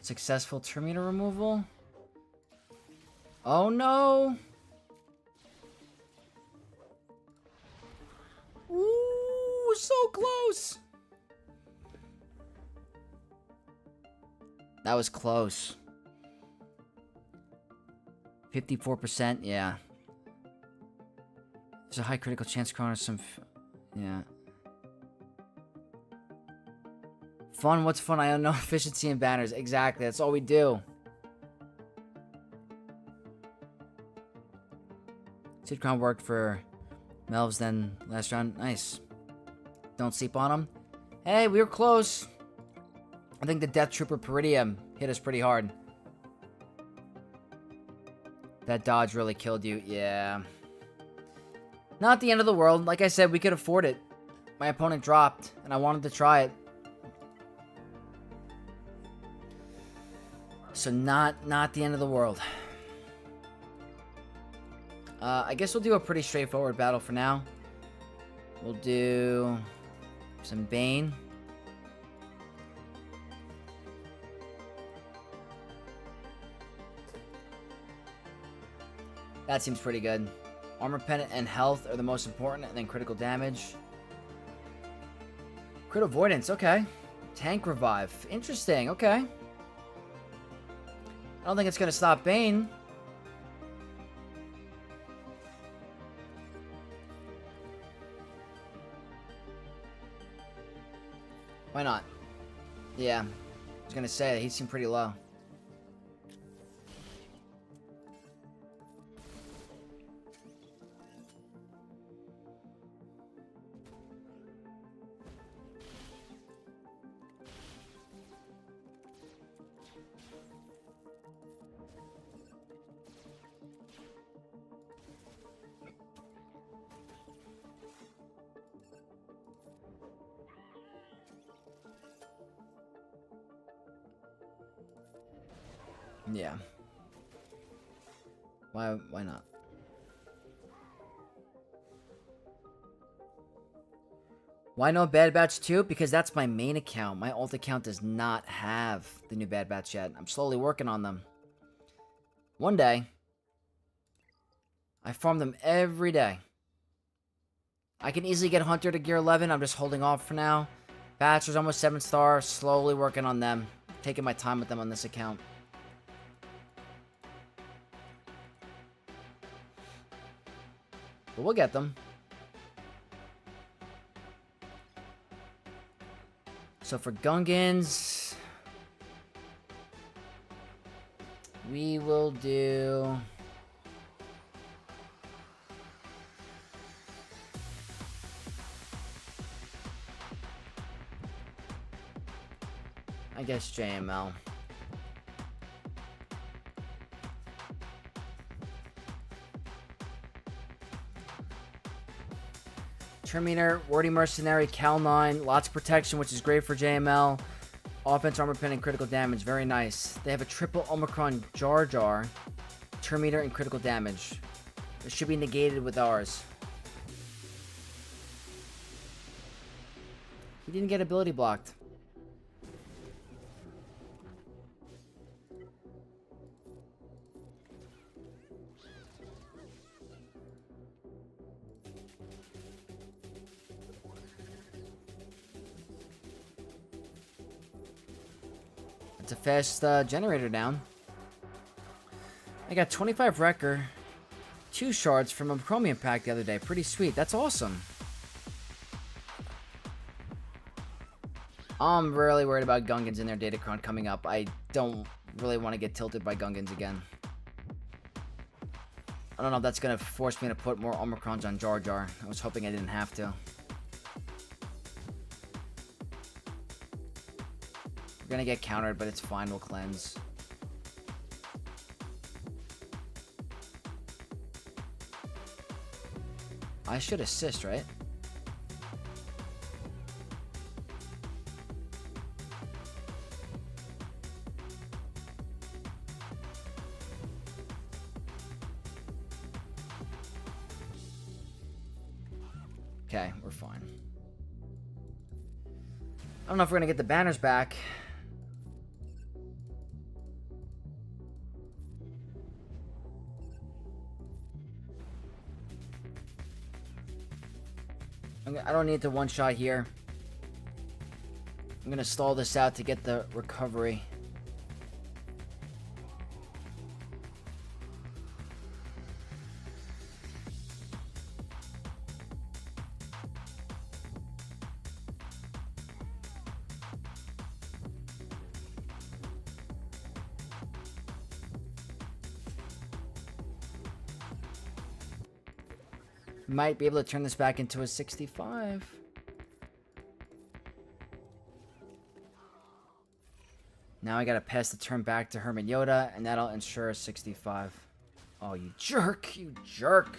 S1: Successful Terminator removal? Oh no! Ooh, so close! That was close. 54%, yeah. There's a high critical chance corner some... yeah. Fun, what's fun? I don't know. Efficiency and banners. Exactly, that's all we do. Datacron worked for Melvs then last round. Nice. Don't sleep on him. Hey, we were close. I think the Death Trooper Peridium hit us pretty hard. That dodge really killed you. Yeah. Not the end of the world. Like I said, we could afford it. My opponent dropped, and I wanted to try it. So not the end of the world. I guess we'll do a pretty straightforward battle for now. We'll do some Bane. That seems pretty good. Armor Pendant and health are the most important, and then critical damage. Crit avoidance, okay. Tank revive. Interesting, okay. I don't think it's going to stop Bane. Why not? Yeah. I was going to say, he seemed pretty low. Yeah. Why not? Why no Bad Batch 2? Because that's my main account. My alt account does not have the new Bad Batch yet. I'm slowly working on them. One day, I farm them every day. I can easily get Hunter to gear 11. I'm just holding off for now. Bachelor's almost 7-star. Slowly working on them. Taking my time with them on this account. But we'll get them. So for Gungans, we will do... I guess JML. Terminator, Wordy Mercenary, Cal 9, lots of protection, which is great for JML. Offense, armor pen, and critical damage, very nice. They have a triple Omicron Jar Jar, Terminator, and critical damage. It should be negated with ours. He didn't get ability blocked. It's a fast generator down. I got 25 Wrecker, 2 shards from a Chromium pack the other day. Pretty sweet. That's awesome. I'm really worried about Gungans in their Datacron coming up. I don't really want to get tilted by Gungans again. don't know if that's going to force me to put more Omicrons on Jar Jar. I was hoping I didn't have to. We're going to get countered, but it's fine. We'll cleanse. I should assist, right? Okay, we're fine. I don't know if we're gonna get the banners back. I don't need the one shot here. I'm gonna stall this out to get the recovery. Might be able to turn this back into a 65. Now I gotta pass the turn back to Herman Yoda, and that'll ensure a 65. Oh, you jerk! You jerk!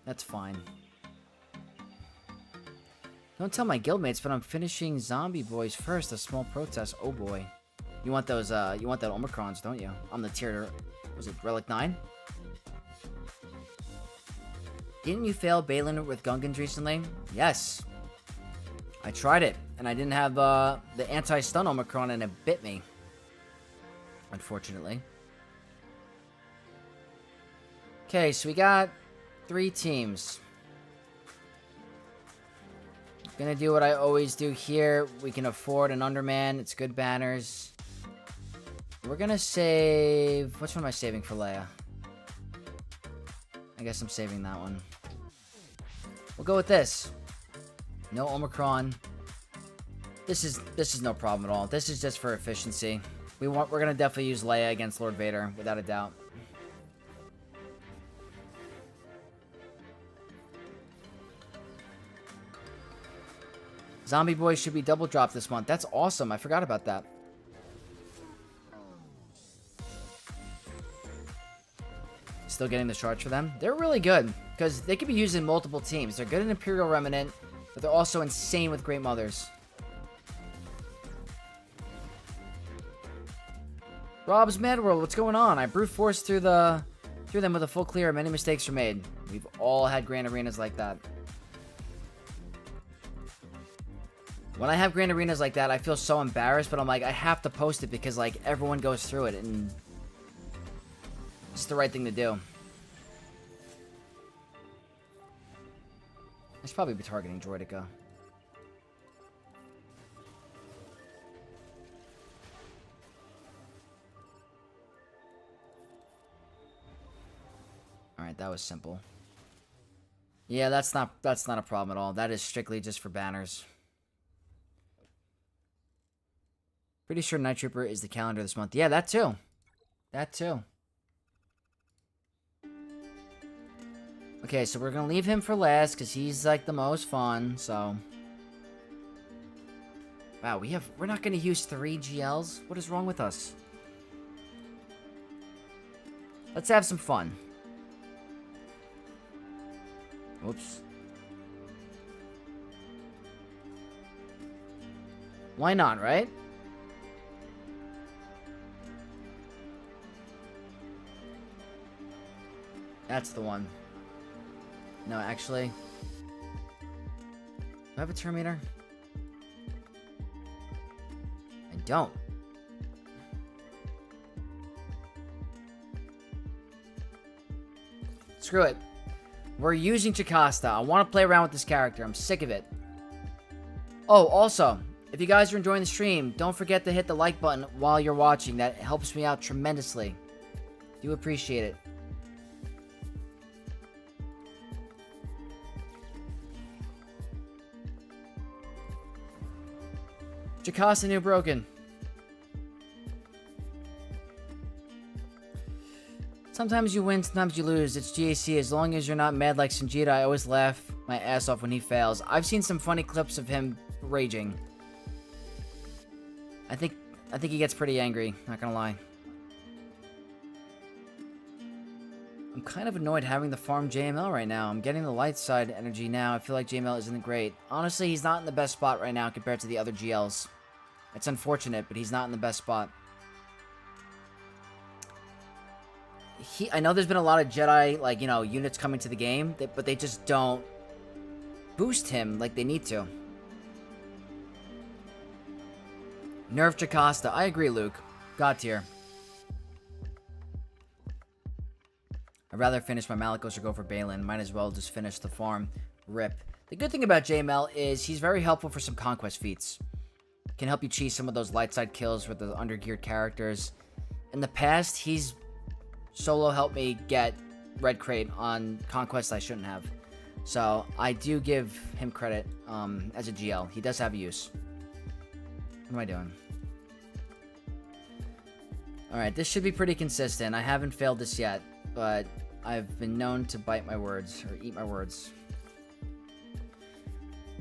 S1: That's fine. Don't tell my guildmates, but I'm finishing Zombie Boys first. A small protest. Oh boy. You want those, you want that Omicrons, don't you? I'm the tier... Was it Relic 9? Didn't you fail Balin with Gungans recently? Yes. I tried it, and I didn't have the anti-stun Omicron, and it bit me. Unfortunately. Okay, so we got 3 teams. Gonna do what I always do here. We can afford an Underman. It's good banners. We're gonna save... Which one am I saving for Leia? I guess I'm saving that one. We'll go with this. No Omicron. This is no problem at all. This is just for efficiency. We're gonna definitely use Leia against Lord Vader, without a doubt. Zombie Boys should be double dropped this month. That's awesome. I forgot about that. Still getting the charge for them. They're really good because they could be used in multiple teams. They're good in Imperial Remnant, but they're also insane with Great Mothers. Rob's Mad World, what's going on? I brute forced through them with a full clear. Many mistakes were made. We've all had Grand Arenas like that. When I have Grand Arenas like that, I feel so embarrassed, but I'm like, I have to post it because like everyone goes through it and it's the right thing to do. I should probably be targeting Droidica. Alright, that was simple. Yeah, that's not a problem at all. That is strictly just for banners. Pretty sure Night Trooper is the calendar this month. Yeah, that too. That too. Okay, so we're gonna leave him for last because he's like the most fun. So, wow, we're not gonna use 3 GLs. What is wrong with us? Let's have some fun. Oops. Why not, right? That's the one. No, actually. Do I have a Terminator? I don't. Screw it. We're using Jocasta. I want to play around with this character. I'm sick of it. Oh, also, if you guys are enjoying the stream, don't forget to hit the like button while you're watching. That helps me out tremendously. Do appreciate it. Jocasta New Broken. Sometimes you win, sometimes you lose. It's GAC. As long as you're not mad like Sanjita, I always laugh my ass off when he fails. I've seen some funny clips of him raging. I think he gets pretty angry, not gonna lie. I'm kind of annoyed having to farm JML right now. I'm getting the light side energy now. I feel like JML isn't great. Honestly, he's not in the best spot right now compared to the other GLs. It's unfortunate, but he's not in the best spot. I know there's been a lot of Jedi, like, you know, units coming to the game, but they just don't boost him like they need to. Nerf Jocasta. I agree, Luke. God tier. I'd rather finish my Malicos or go for Balin. Might as well just finish the farm. Rip. The good thing about JML is he's very helpful for some conquest feats. Can help you cheese some of those light side kills with the undergeared characters. In the past, he's solo helped me get Red Crate on conquests I shouldn't have. So I do give him credit as a GL. He does have use. What am I doing? Alright, this should be pretty consistent. I haven't failed this yet, but I've been known to bite my words, or eat my words.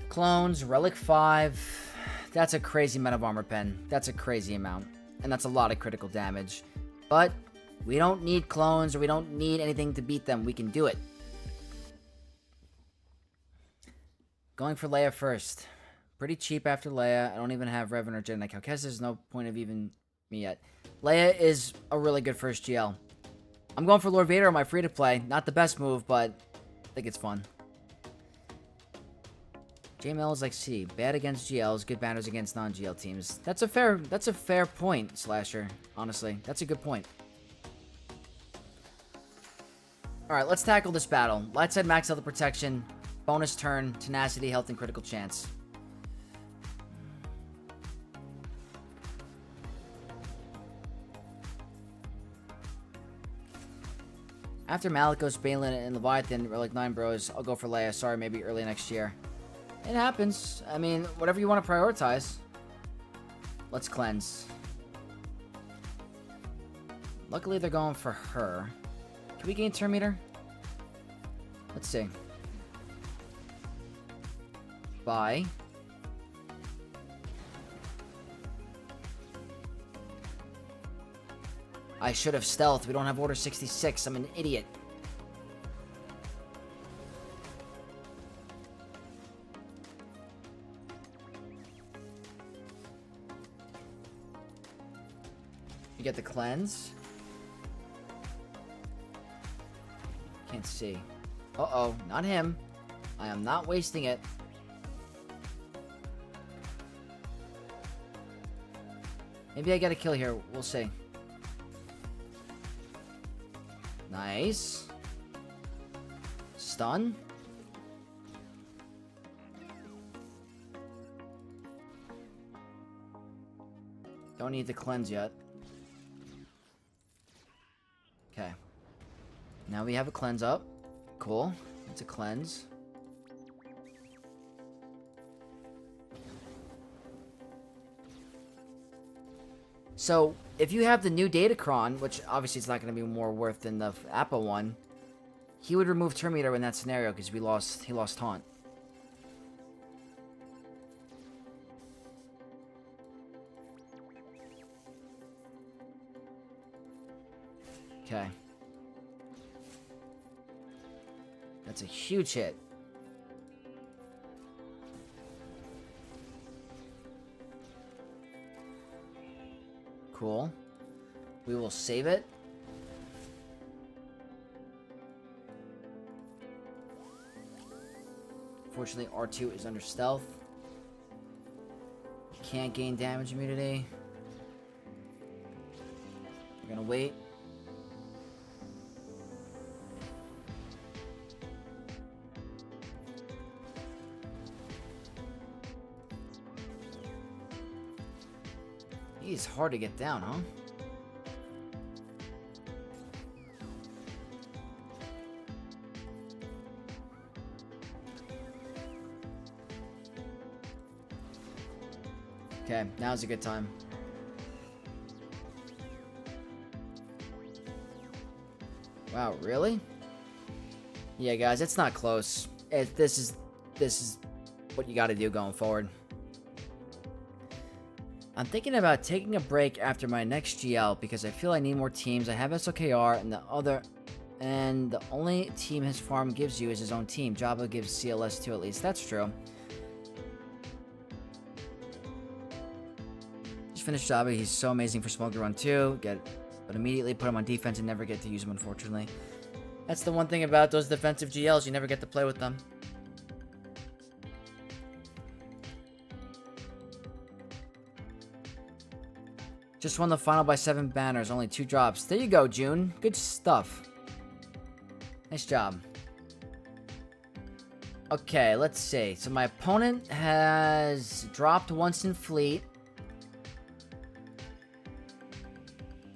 S1: Clones, Relic 5. That's a crazy amount of armor pen. That's a crazy amount. And that's a lot of critical damage. But we don't need clones, or we don't need anything to beat them. We can do it. Going for Leia first. Pretty cheap after Leia. I don't even have Revan or Jedi. I guess there's no point of even me yet. Leia is a really good first GL. I'm going for Lord Vader on my free-to-play. Not the best move, but I think it's fun. JML is like C. Bad against GLs, good banners against non-GL teams. That's a fair point, Slasher. Honestly, that's a good point. Alright, let's tackle this battle. Light side max health protection, bonus turn, tenacity, health, and critical chance. After Malicos, Balin, and Leviathan are like 9 bros, I'll go for Leia. Sorry, maybe early next year. It happens. I mean, whatever you want to prioritize. Let's cleanse. Luckily, they're going for her. Can we gain turn meter? Let's see. Bye. I should have stealth. We don't have Order 66. I'm an idiot. You get the cleanse. Can't see. Uh-oh, not him. I am not wasting it. Maybe I get a kill here. We'll see. Nice. Stun. Don't need to cleanse yet. Okay. Now we have a cleanse up. Cool. It's a cleanse. So, if you have the new Datacron, which obviously it's not going to be more worth than the Appa one, he would remove turn meter in that scenario because he lost taunt. Okay. That's a huge hit. Cool. We will save it. Fortunately, R2 is under stealth. Can't gain damage immunity. We're gonna wait. He's hard to get down, huh? Okay, now's a good time. Wow, really? Yeah, guys, it's not close. This is what you got to do going forward. I'm thinking about taking a break after my next GL because I feel I need more teams. I have SOKR and the only team his farm gives you is his own team. Jabba gives CLS2 at least. That's true. Just finished Jabba. He's so amazing for Smoker Run 2. But immediately put him on defense and never get to use him, unfortunately. That's the one thing about those defensive GLs. You never get to play with them. Just won the final by 7 banners. Only 2 drops. There you go, June. Good stuff. Nice job. Okay, let's see. So my opponent has dropped once in fleet.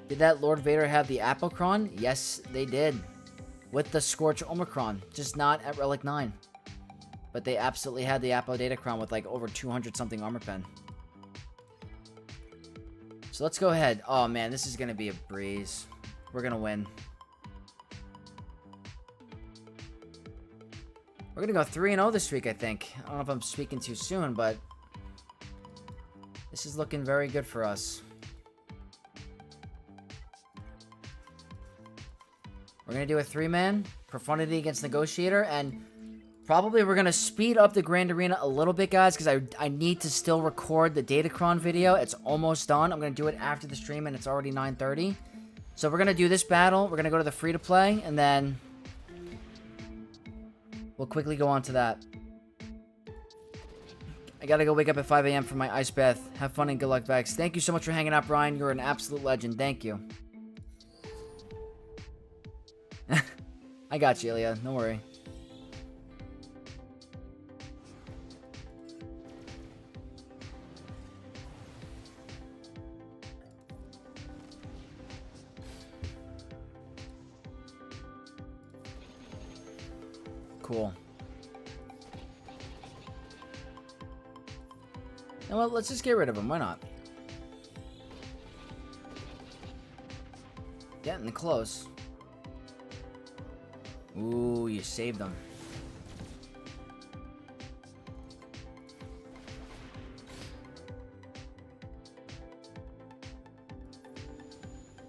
S1: Did that Lord Vader have the Datacron? Yes, they did. With the Scorch Omicron. Just not at Relic 9. But they absolutely had the Datacron with like over 200 something armor pen. So let's go ahead. Oh man, this is going to be a breeze. We're going to win. We're going to go 3-0 this week, I think. I don't know if I'm speaking too soon, but this is looking very good for us. We're going to do a 3-man. Profundity against Negotiator, and probably we're going to speed up the Grand Arena a little bit, guys, because I need to still record the Datacron video. It's almost done. I'm going to do it after the stream, and it's already 9:30. So we're going to do this battle. We're going to go to the free-to-play, and then we'll quickly go on to that. I got to go wake up at 5 a.m. for my ice bath. Have fun and good luck, Vex. Thank you so much for hanging out, Brian. You're an absolute legend. Thank you. I got you, Ilya. Don't worry. Cool. You know what? Let's just get rid of him. Why not? Getting close. Ooh, you saved them.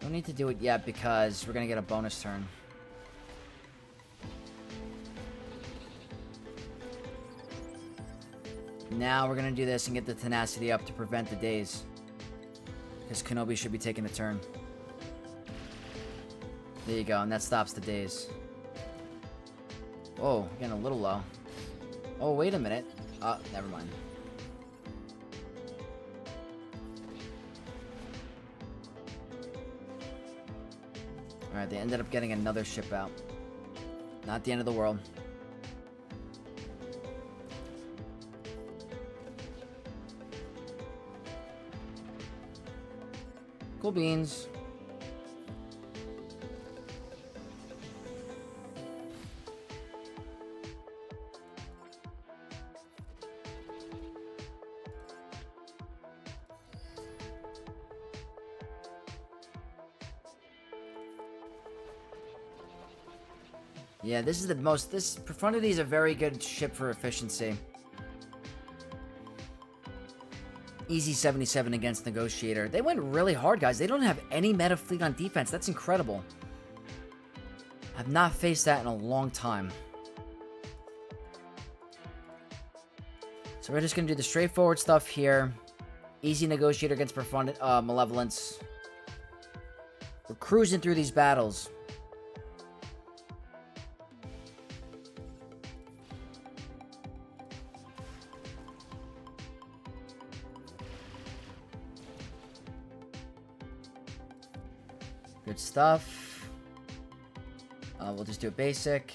S1: Don't need to do it yet because we're gonna get a bonus turn. Now we're gonna do this and get the tenacity up to prevent the days. Because Kenobi should be taking a turn. There you go, and that stops the days. Whoa, getting a little low. Oh, wait a minute. Never mind. Alright, they ended up getting another ship out. Not the end of the world. Cool beans. Yeah, this is the most... Profundity is a very good ship for efficiency. Easy 77 against Negotiator. They went really hard, guys. They don't have any meta fleet on defense. That's incredible. I've not faced that in a long time. So we're just going to do the straightforward stuff here. Easy Negotiator against Malevolence. We're cruising through these battles. Good stuff. We'll just do a basic.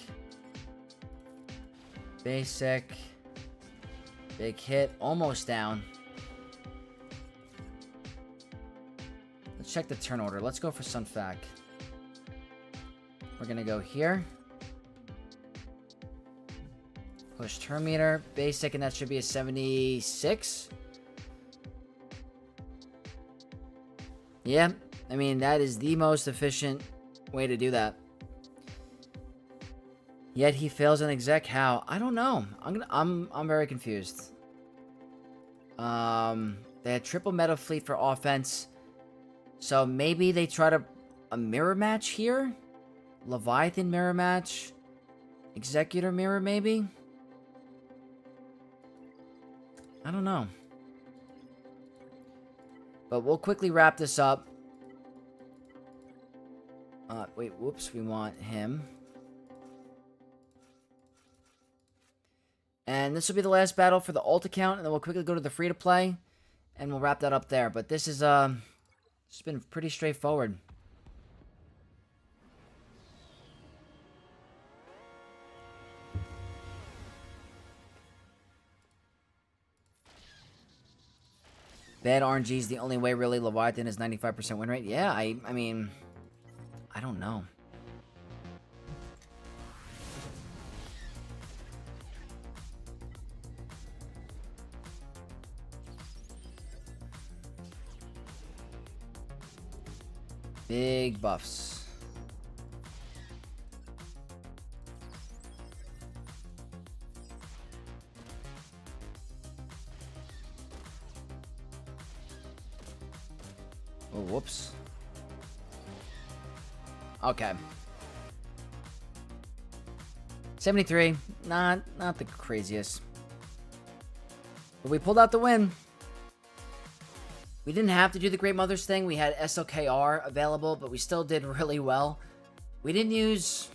S1: Basic. Big hit. Almost down. Let's check the turn order. Let's go for Sunfac. We're going to go here. Push turn meter. Basic, and that should be a 76. Yeah. I mean, that is the most efficient way to do that. Yet he fails an exec. How? I don't know. I'm very confused. They had triple meta fleet for offense. So maybe they try to a mirror match here? Leviathan mirror match? Executor mirror maybe? I don't know. But we'll quickly wrap this up. Wait, whoops, we want him. And this will be the last battle for the alt account, and then we'll quickly go to the free-to-play, and we'll wrap that up there. But this is, it's been pretty straightforward. Bad RNG is the only way, really. Leviathan is 95% win rate. Yeah, I mean, I don't know. Big buffs. Oh, whoops. Okay. 73. Not the craziest. But we pulled out the win. We didn't have to do the Great Mothers thing. We had SLKR available, but we still did really well. We didn't use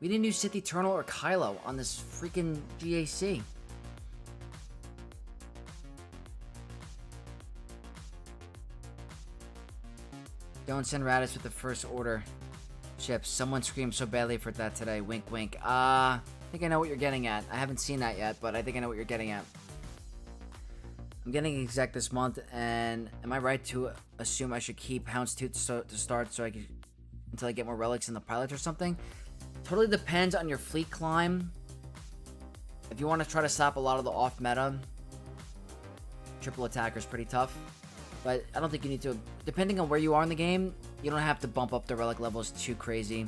S1: Sith Eternal or Kylo on this freaking GAC. Don't send Raditz with the first order chips. Someone screamed so badly for that today. Wink, wink. I think I know what you're getting at. I haven't seen that yet, but I think I know what you're getting at. I'm getting exec this month, and am I right to assume I should keep Houndstooth to start so I can until I get more relics in the pilot or something? Totally depends on your fleet climb. If you want to try to stop a lot of the off meta, triple attacker is pretty tough. But I don't think you need to. Depending on where you are in the game, you don't have to bump up the relic levels too crazy.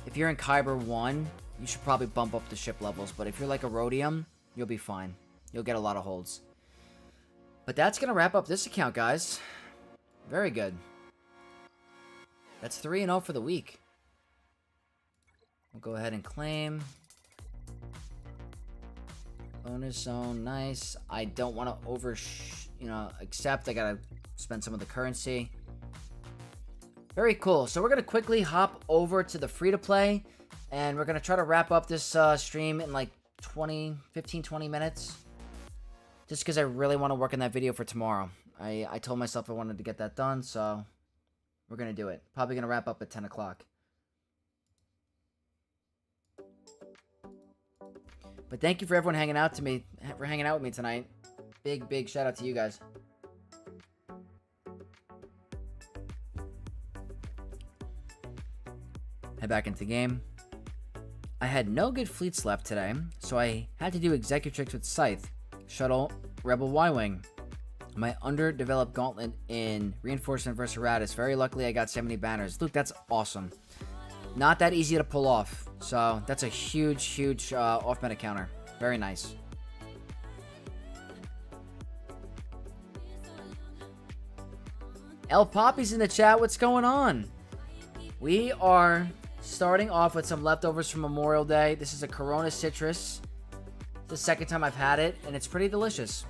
S1: If you're in Kyber 1, you should probably bump up the ship levels. But if you're like a Rhodium, you'll be fine. You'll get a lot of holds. But that's going to wrap up this account, guys. Very good. That's 3-0 for the week. We'll go ahead and claim. Bonus zone, nice. I don't want to accept. I got to spend some of the currency. Very cool. So we're going to quickly hop over to the free-to-play. And we're going to try to wrap up this stream in like 15-20 minutes. Just because I really want to work on that video for tomorrow. I told myself I wanted to get that done, so we're going to do it. Probably going to wrap up at 10 o'clock. But thank you for everyone hanging out with me tonight. Big shout out to you guys. Head back into the game. I had no good fleets left today, so I had to do executrix with Scythe, Shuttle, Rebel Y-Wing. My underdeveloped gauntlet in reinforcement versus Raditz. Very luckily I got 70 banners. Luke, that's awesome. Not that easy to pull off. So that's a huge off-meta counter. Very nice. El Poppy's in the chat. What's going on? We are starting off with some leftovers from Memorial Day. This is a Corona Citrus. It's the second time I've had it, and it's pretty delicious.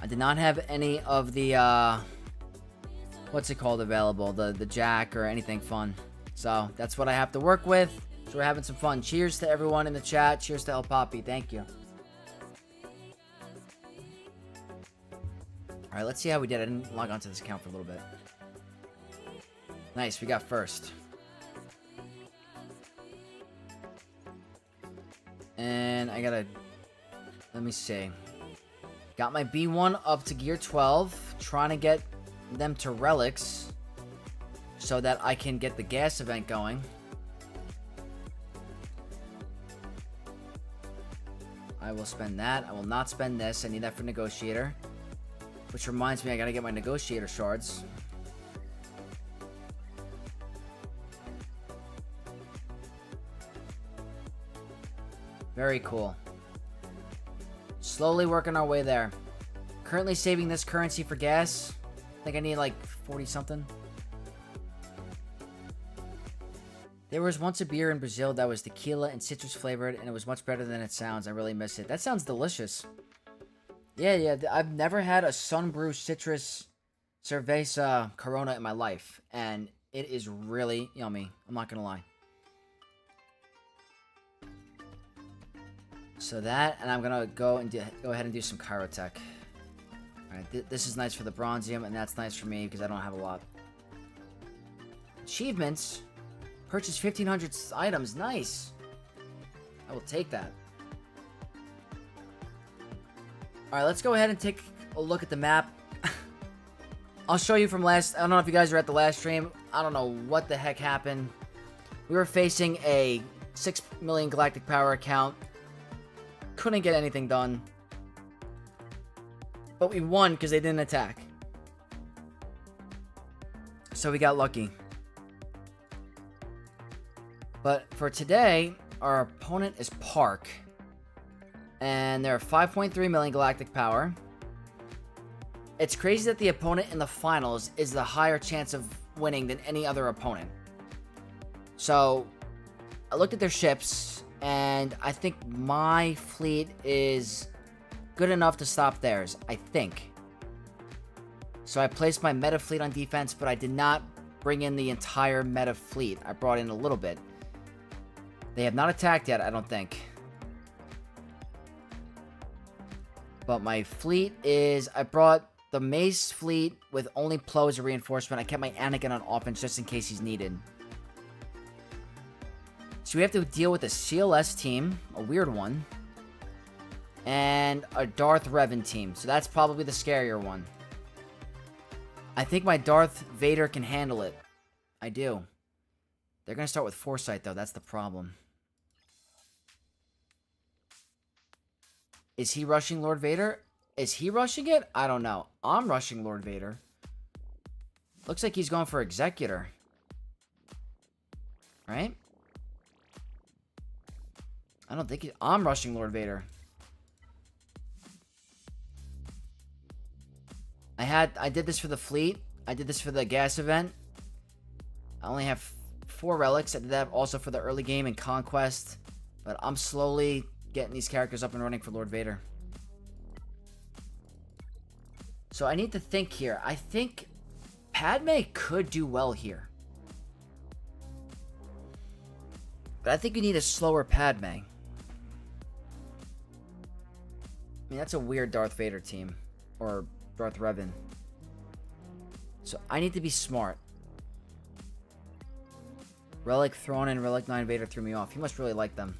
S1: I did not have any of the, what's it called available? The GAC or anything fun. So that's what I have to work with. So we're having some fun. Cheers to everyone in the chat. Cheers to El Poppy. Thank you. All right, let's see how we did. I didn't log onto this account for a little bit. Nice, we got first. And I gotta, let me see. Got my B1 up to gear 12. Trying to get them to relics so that I can get the gas event going. I will spend that. I will not spend this. I need that for negotiator. Which reminds me, I gotta get my negotiator shards. Very cool. Slowly working our way there. Currently saving this currency for gas. I think I need like 40 something. There was once a beer in Brazil that was tequila and citrus flavored, and it was much better than it sounds. I really miss it. That sounds delicious. Yeah. I've never had a Sunbrew citrus cerveza Corona in my life, and it is really yummy. I'm not gonna lie. So that, and I'm gonna go ahead and do some chirotech. Alright, this is nice for the bronzium, and that's nice for me because I don't have a lot. Achievements. Purchase 1,500 items. Nice. I will take that. Alright, let's go ahead and take a look at the map. I'll show you from last... I don't know if you guys were at the last stream. I don't know what the heck happened. We were facing a 6 million galactic power account. Couldn't get anything done. But we won because they didn't attack. So we got lucky. But for today, our opponent is Park. And they're 5.3 million galactic power. It's crazy that the opponent in the finals is the higher chance of winning than any other opponent. So, I looked at their ships, and I think my fleet is good enough to stop theirs. I think. So I placed my meta fleet on defense, but I did not bring in the entire meta fleet. I brought in a little bit. They have not attacked yet, I don't think. But my fleet is... I brought the Mace fleet with only Plo as a reinforcement. I kept my Anakin on offense just in case he's needed. So we have to deal with a CLS team, a weird one, and a Darth Revan team. So that's probably the scarier one. I think my Darth Vader can handle it. I do. They're going to start with Foresight, though. That's the problem. Is he rushing Lord Vader? Is he rushing it? I don't know. I'm rushing Lord Vader. Looks like he's going for Executor. Right? I don't think I'm rushing Lord Vader. I did this for the fleet. I did this for the gas event. I only have 4 relics. I did that also for the early game and Conquest. But I'm slowly getting these characters up and running for Lord Vader. So I need to think here. I think Padme could do well here. But I think you need a slower Padme. I mean, that's a weird Darth Vader team. Or Darth Revan. So I need to be smart. Relic Throne and Relic 9 Vader threw me off. He must really like them.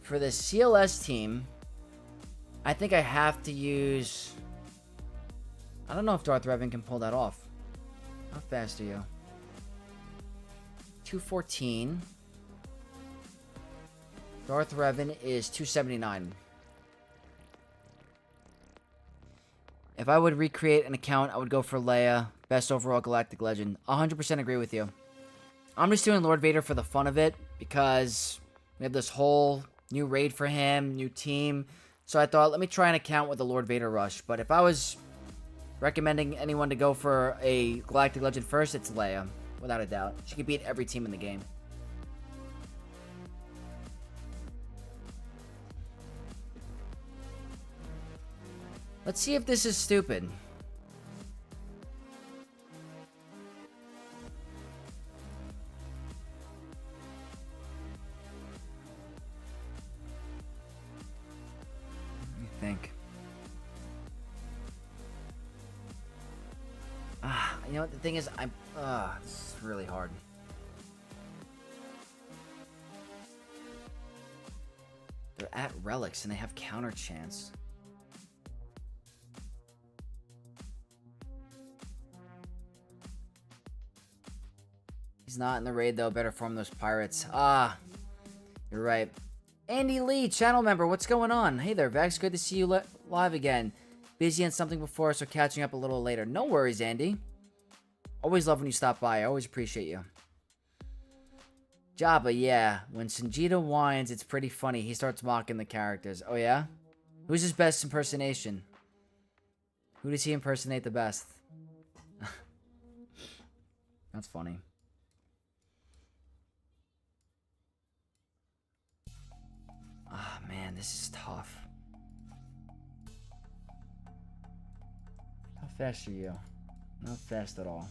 S1: For the CLS team, I think I have to use... I don't know if Darth Revan can pull that off. How fast are you? 214. Darth Revan is 279. If I would recreate an account, I would go for Leia. Best overall galactic legend. 100% agree with you. I'm just doing Lord Vader for the fun of it, because we have this whole new raid for him, new team. So I thought, let me try an account with the Lord Vader rush. But if I was recommending anyone to go for a galactic legend first, it's Leia. Without a doubt. She could beat every team in the game. Let's see if this is stupid. Let me think. You know what the thing is? This is really hard. They're at relics and they have counter chance. He's not in the raid though. Better farm those pirates. You're right. Andy Lee, channel member, what's going on? Hey there, Vex. Good to see you live again. Busy on something before, so catching up a little later. No worries, Andy. Always love when you stop by. I always appreciate you. Jabba, yeah. When Sanjita whines, it's pretty funny. He starts mocking the characters. Oh, yeah? Who's his best impersonation? Who does he impersonate the best? That's funny. Ah, man, this is tough. How fast are you? Not fast at all.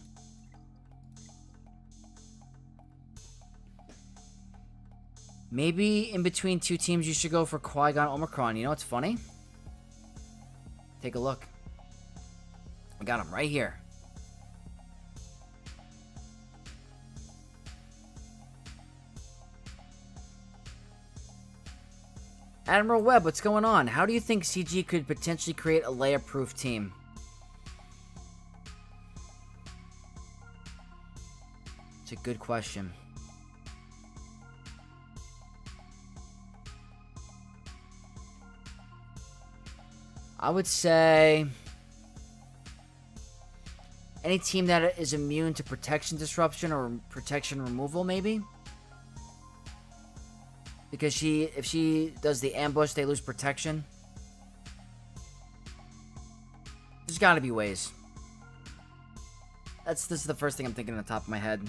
S1: Maybe in between two teams you should go for Qui-Gon Omicron. You know what's funny? Take a look. I got him right here. Admiral Webb, what's going on? How do you think CG could potentially create a Leia-proof team? It's a good question. I would say any team that is immune to protection disruption or protection removal, maybe. Because if she does the ambush, they lose protection. There's got to be ways. This is the first thing I'm thinking on the top of my head.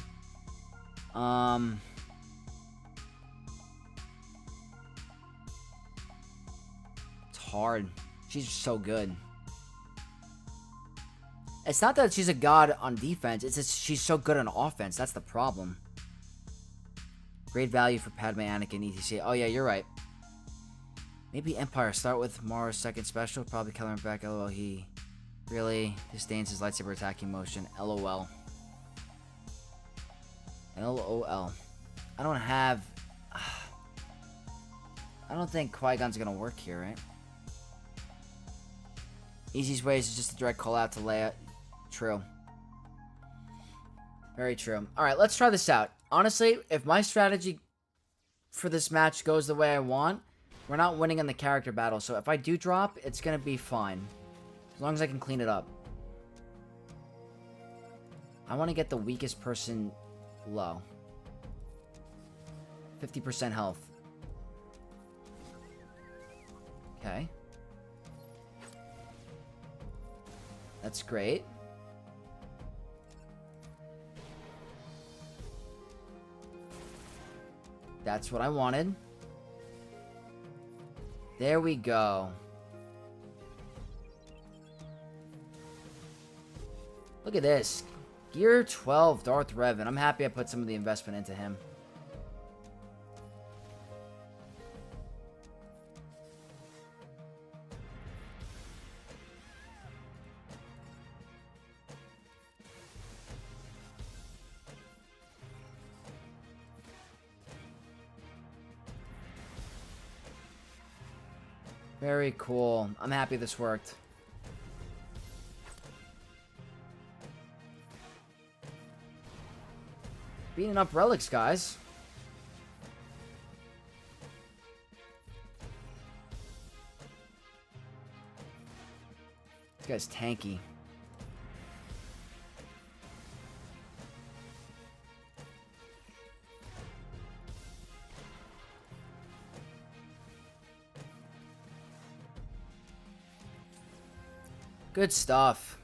S1: It's hard. She's so good. It's not that she's a god on defense. It's just she's so good on offense. That's the problem. Great value for Padme, Anakin, etc. Oh, yeah, you're right. Maybe Empire. Start with Mara's second special. Probably color him back. LOL. He really disdains his lightsaber attacking motion. LOL. LOL. I don't have... I don't think Qui-Gon's going to work here, right? Easiest way is just a direct call out to Leia. True. Very true. Alright, let's try this out. Honestly, if my strategy for this match goes the way I want, we're not winning in the character battle. So if I do drop, it's going to be fine. As long as I can clean it up. I want to get the weakest person low. 50% health. Okay. That's great. That's what I wanted. There we go. Look at this. Gear 12, Darth Revan. I'm happy I put some of the investment into him. Very cool. I'm happy this worked. Beating up relics, guys. This guy's tanky. Good stuff.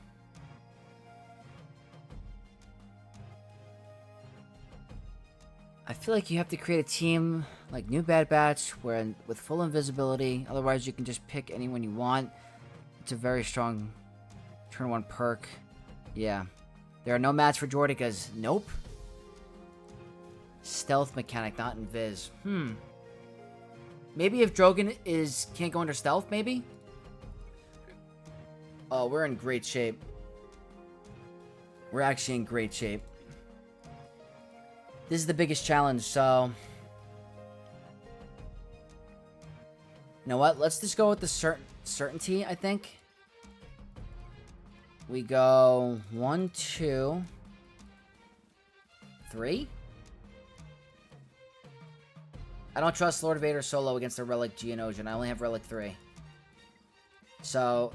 S1: I feel like you have to create a team like New Bad Batch where with full invisibility. Otherwise, you can just pick anyone you want. It's a very strong turn 1 perk. Yeah. There are no mats for Jordicas. Nope. Stealth mechanic, not invis. Maybe if Drogon can't go under stealth, maybe? Oh, we're in great shape. We're actually in great shape. This is the biggest challenge, so... You know what? Let's just go with the certainty, I think. We go 1, 2, 3. I don't trust Lord Vader solo against a Relic Geonosian. I only have Relic 3. So...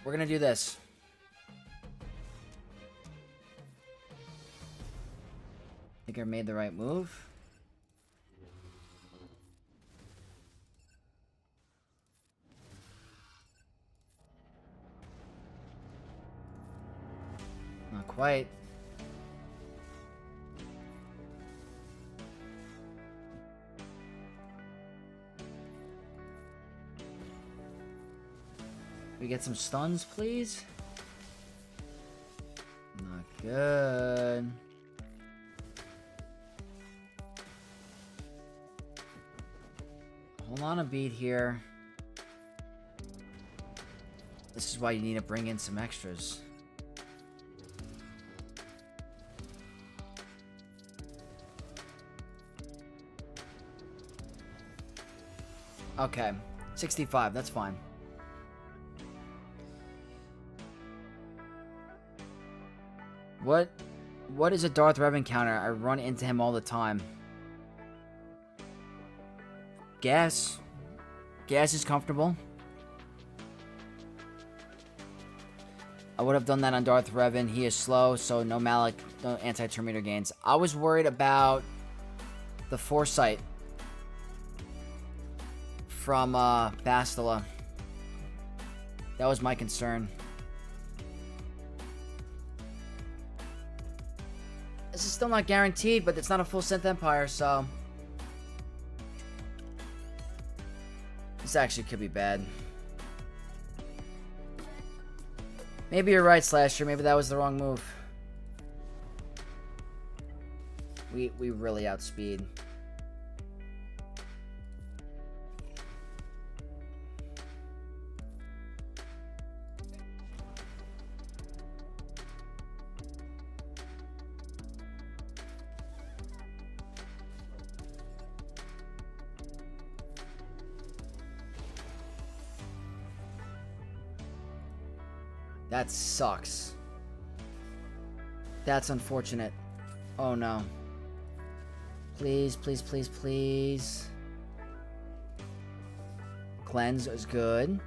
S1: we're gonna do this. I think I made the right move. quite. We get some stuns, please? Not good. Hold on a beat here. This is why you need to bring in some extras. Okay, 65, that's fine. What is a Darth Revan counter? I run into him all the time. Gas. Gas is comfortable. I would have done that on Darth Revan. He is slow, so no Malik, no anti-terminator gains. I was worried about the Foresight from Bastila. That was my concern. This is still not guaranteed, but it's not a full Synth Empire, so... This actually could be bad. Maybe you're right, Slasher. Maybe that was the wrong move. We really outspeed. That sucks. That's unfortunate. Oh no. Please, please, please, please. Cleanse is good.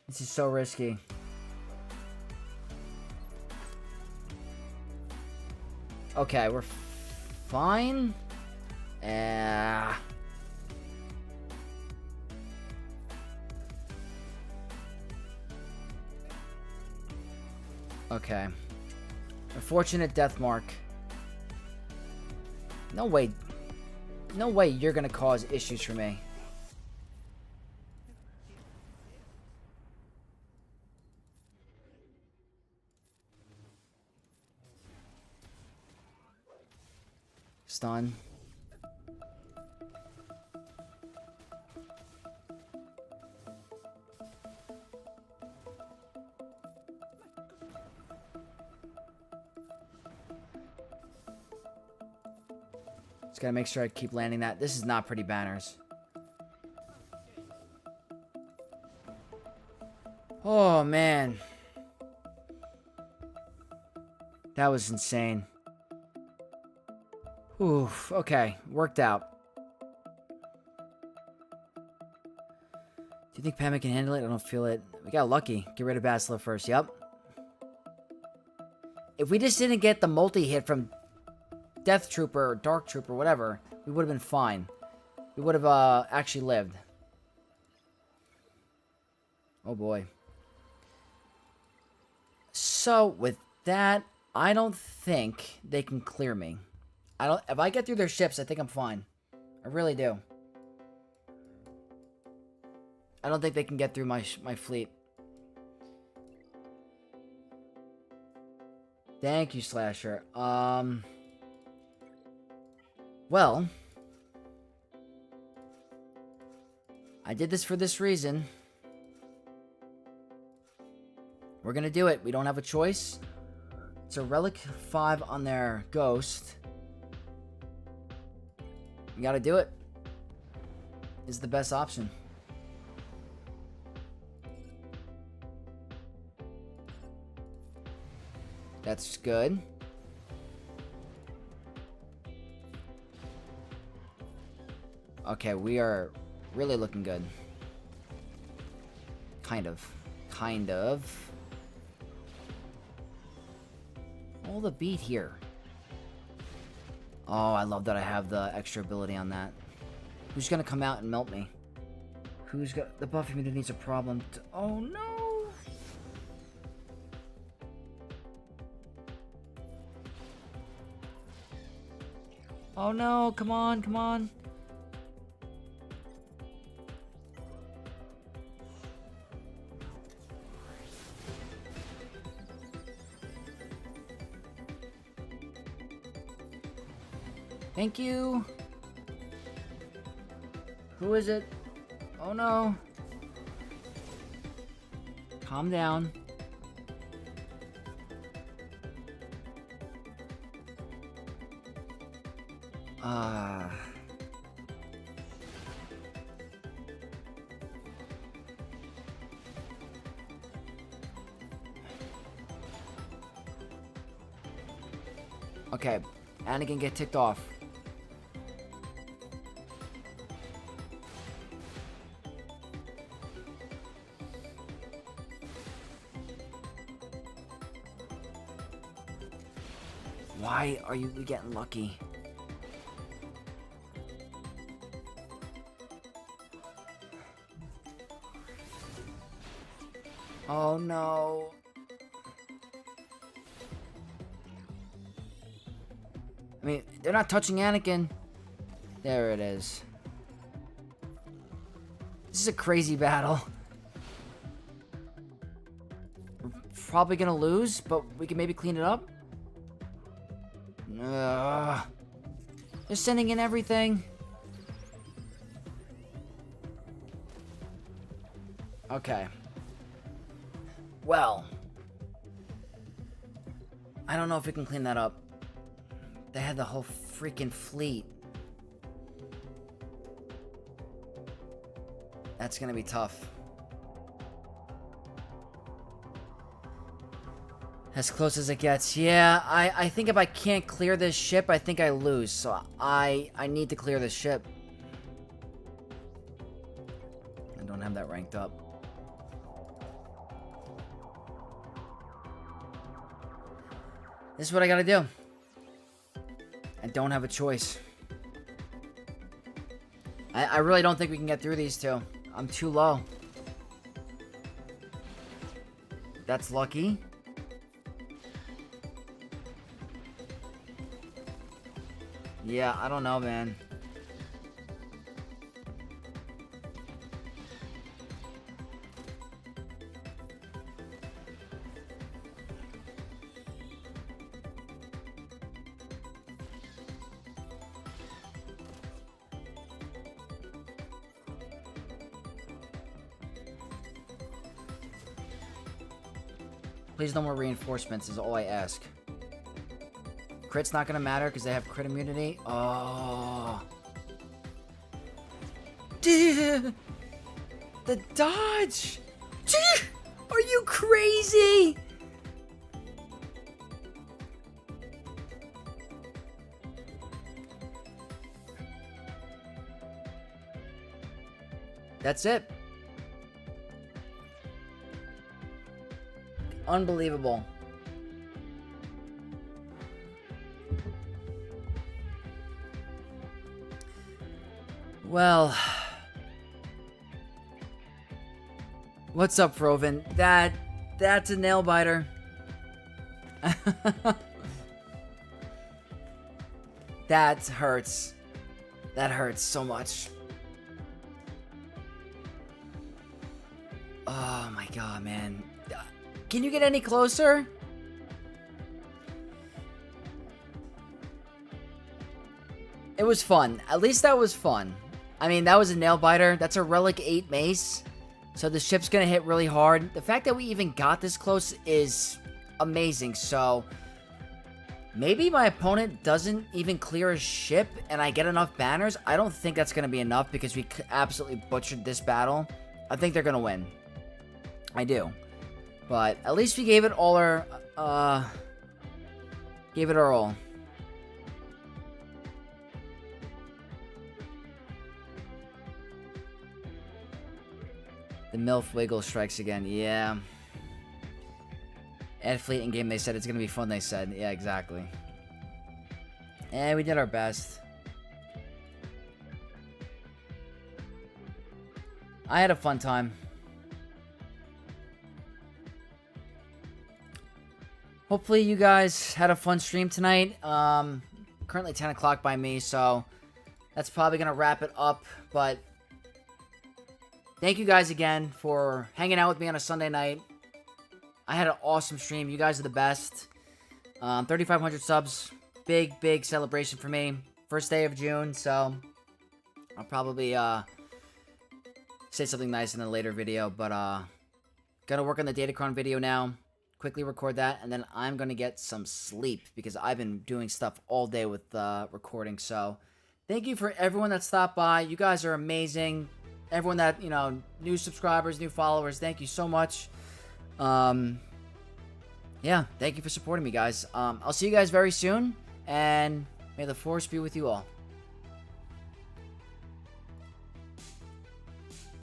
S1: This is so risky. Okay, we're fine. Okay. Unfortunate death mark. No way. No way you're gonna cause issues for me. Stun. Just gotta make sure I keep landing that. This is not pretty banners. Oh, man. That was insane. Oof. Okay. Worked out. Do you think Pammy can handle it? I don't feel it. We got lucky. Get rid of Bastila first. Yep. If we just didn't get the multi-hit from Death Trooper or Dark Trooper, whatever, we would have been fine. We would have actually lived. Oh boy. So with that, I don't think they can clear me. If I get through their ships, I think I'm fine. I really do. I don't think they can get through my fleet. Thank you, Slasher. Well, I did this for this reason. We're gonna do it. We don't have a choice. It's a Relic 5 on their Ghost. We gotta do it. It's the best option. That's good. Okay, we are really looking good. Kind of. Kind of. Hold the beat here. Oh, I love that I have the extra ability on that. Who's gonna come out and melt me? Who's got... The buff immunity's a problem. Oh, no! Oh, no. Come on, come on. Thank you. Who is it? Oh no. Calm down. Okay, Anakin get ticked off. Why are you getting lucky? Oh no. I mean, they're not touching Anakin. There it is. This is a crazy battle. We're probably gonna lose, but we can maybe clean it up. They're sending in everything. Okay. Well. I don't know if we can clean that up. They had the whole freaking fleet. That's gonna be tough. As close as it gets. Yeah, I think if I can't clear this ship, I think I lose. So I need to clear this ship. I don't have that ranked up. This is what I gotta do. I don't have a choice. I really don't think we can get through these two. I'm too low. That's lucky. Yeah, I don't know, man. Please no more reinforcements is all I ask. Crit's not gonna matter because they have crit immunity. Oh. Dude. The dodge. Dude, are you crazy? That's it. Unbelievable. Well, what's up, Froven? That's a nail biter. That hurts. That hurts so much. Oh my god, man. Can you get any closer? It was fun. At least that was fun. I mean, that was a nail biter. That's a Relic 8 mace. So the ship's gonna hit really hard. The fact that we even got this close is amazing. So maybe my opponent doesn't even clear his ship and I get enough banners. I don't think that's gonna be enough because we absolutely butchered this battle. I think they're gonna win. I do. But at least we gave it all our all. The MILF wiggle strikes again. Yeah. Add fleet in game, they said. It's going to be fun, they said. Yeah, exactly. And we did our best. I had a fun time. Hopefully you guys had a fun stream tonight. Currently 10 o'clock by me, so that's probably going to wrap it up. But thank you guys again for hanging out with me on a Sunday night. I had an awesome stream. You guys are the best. 3,500 subs. Big celebration for me. First day of June, so I'll probably say something nice in a later video. But gotta work on the Datacron video now. Quickly record that, and then I'm gonna get some sleep because I've been doing stuff all day with recording. So thank you for everyone that stopped by. You guys are amazing. Everyone that, you know, new subscribers, new followers, thank you so much. Yeah, thank you for supporting me, guys. I'll see you guys very soon, and may the force be with you all.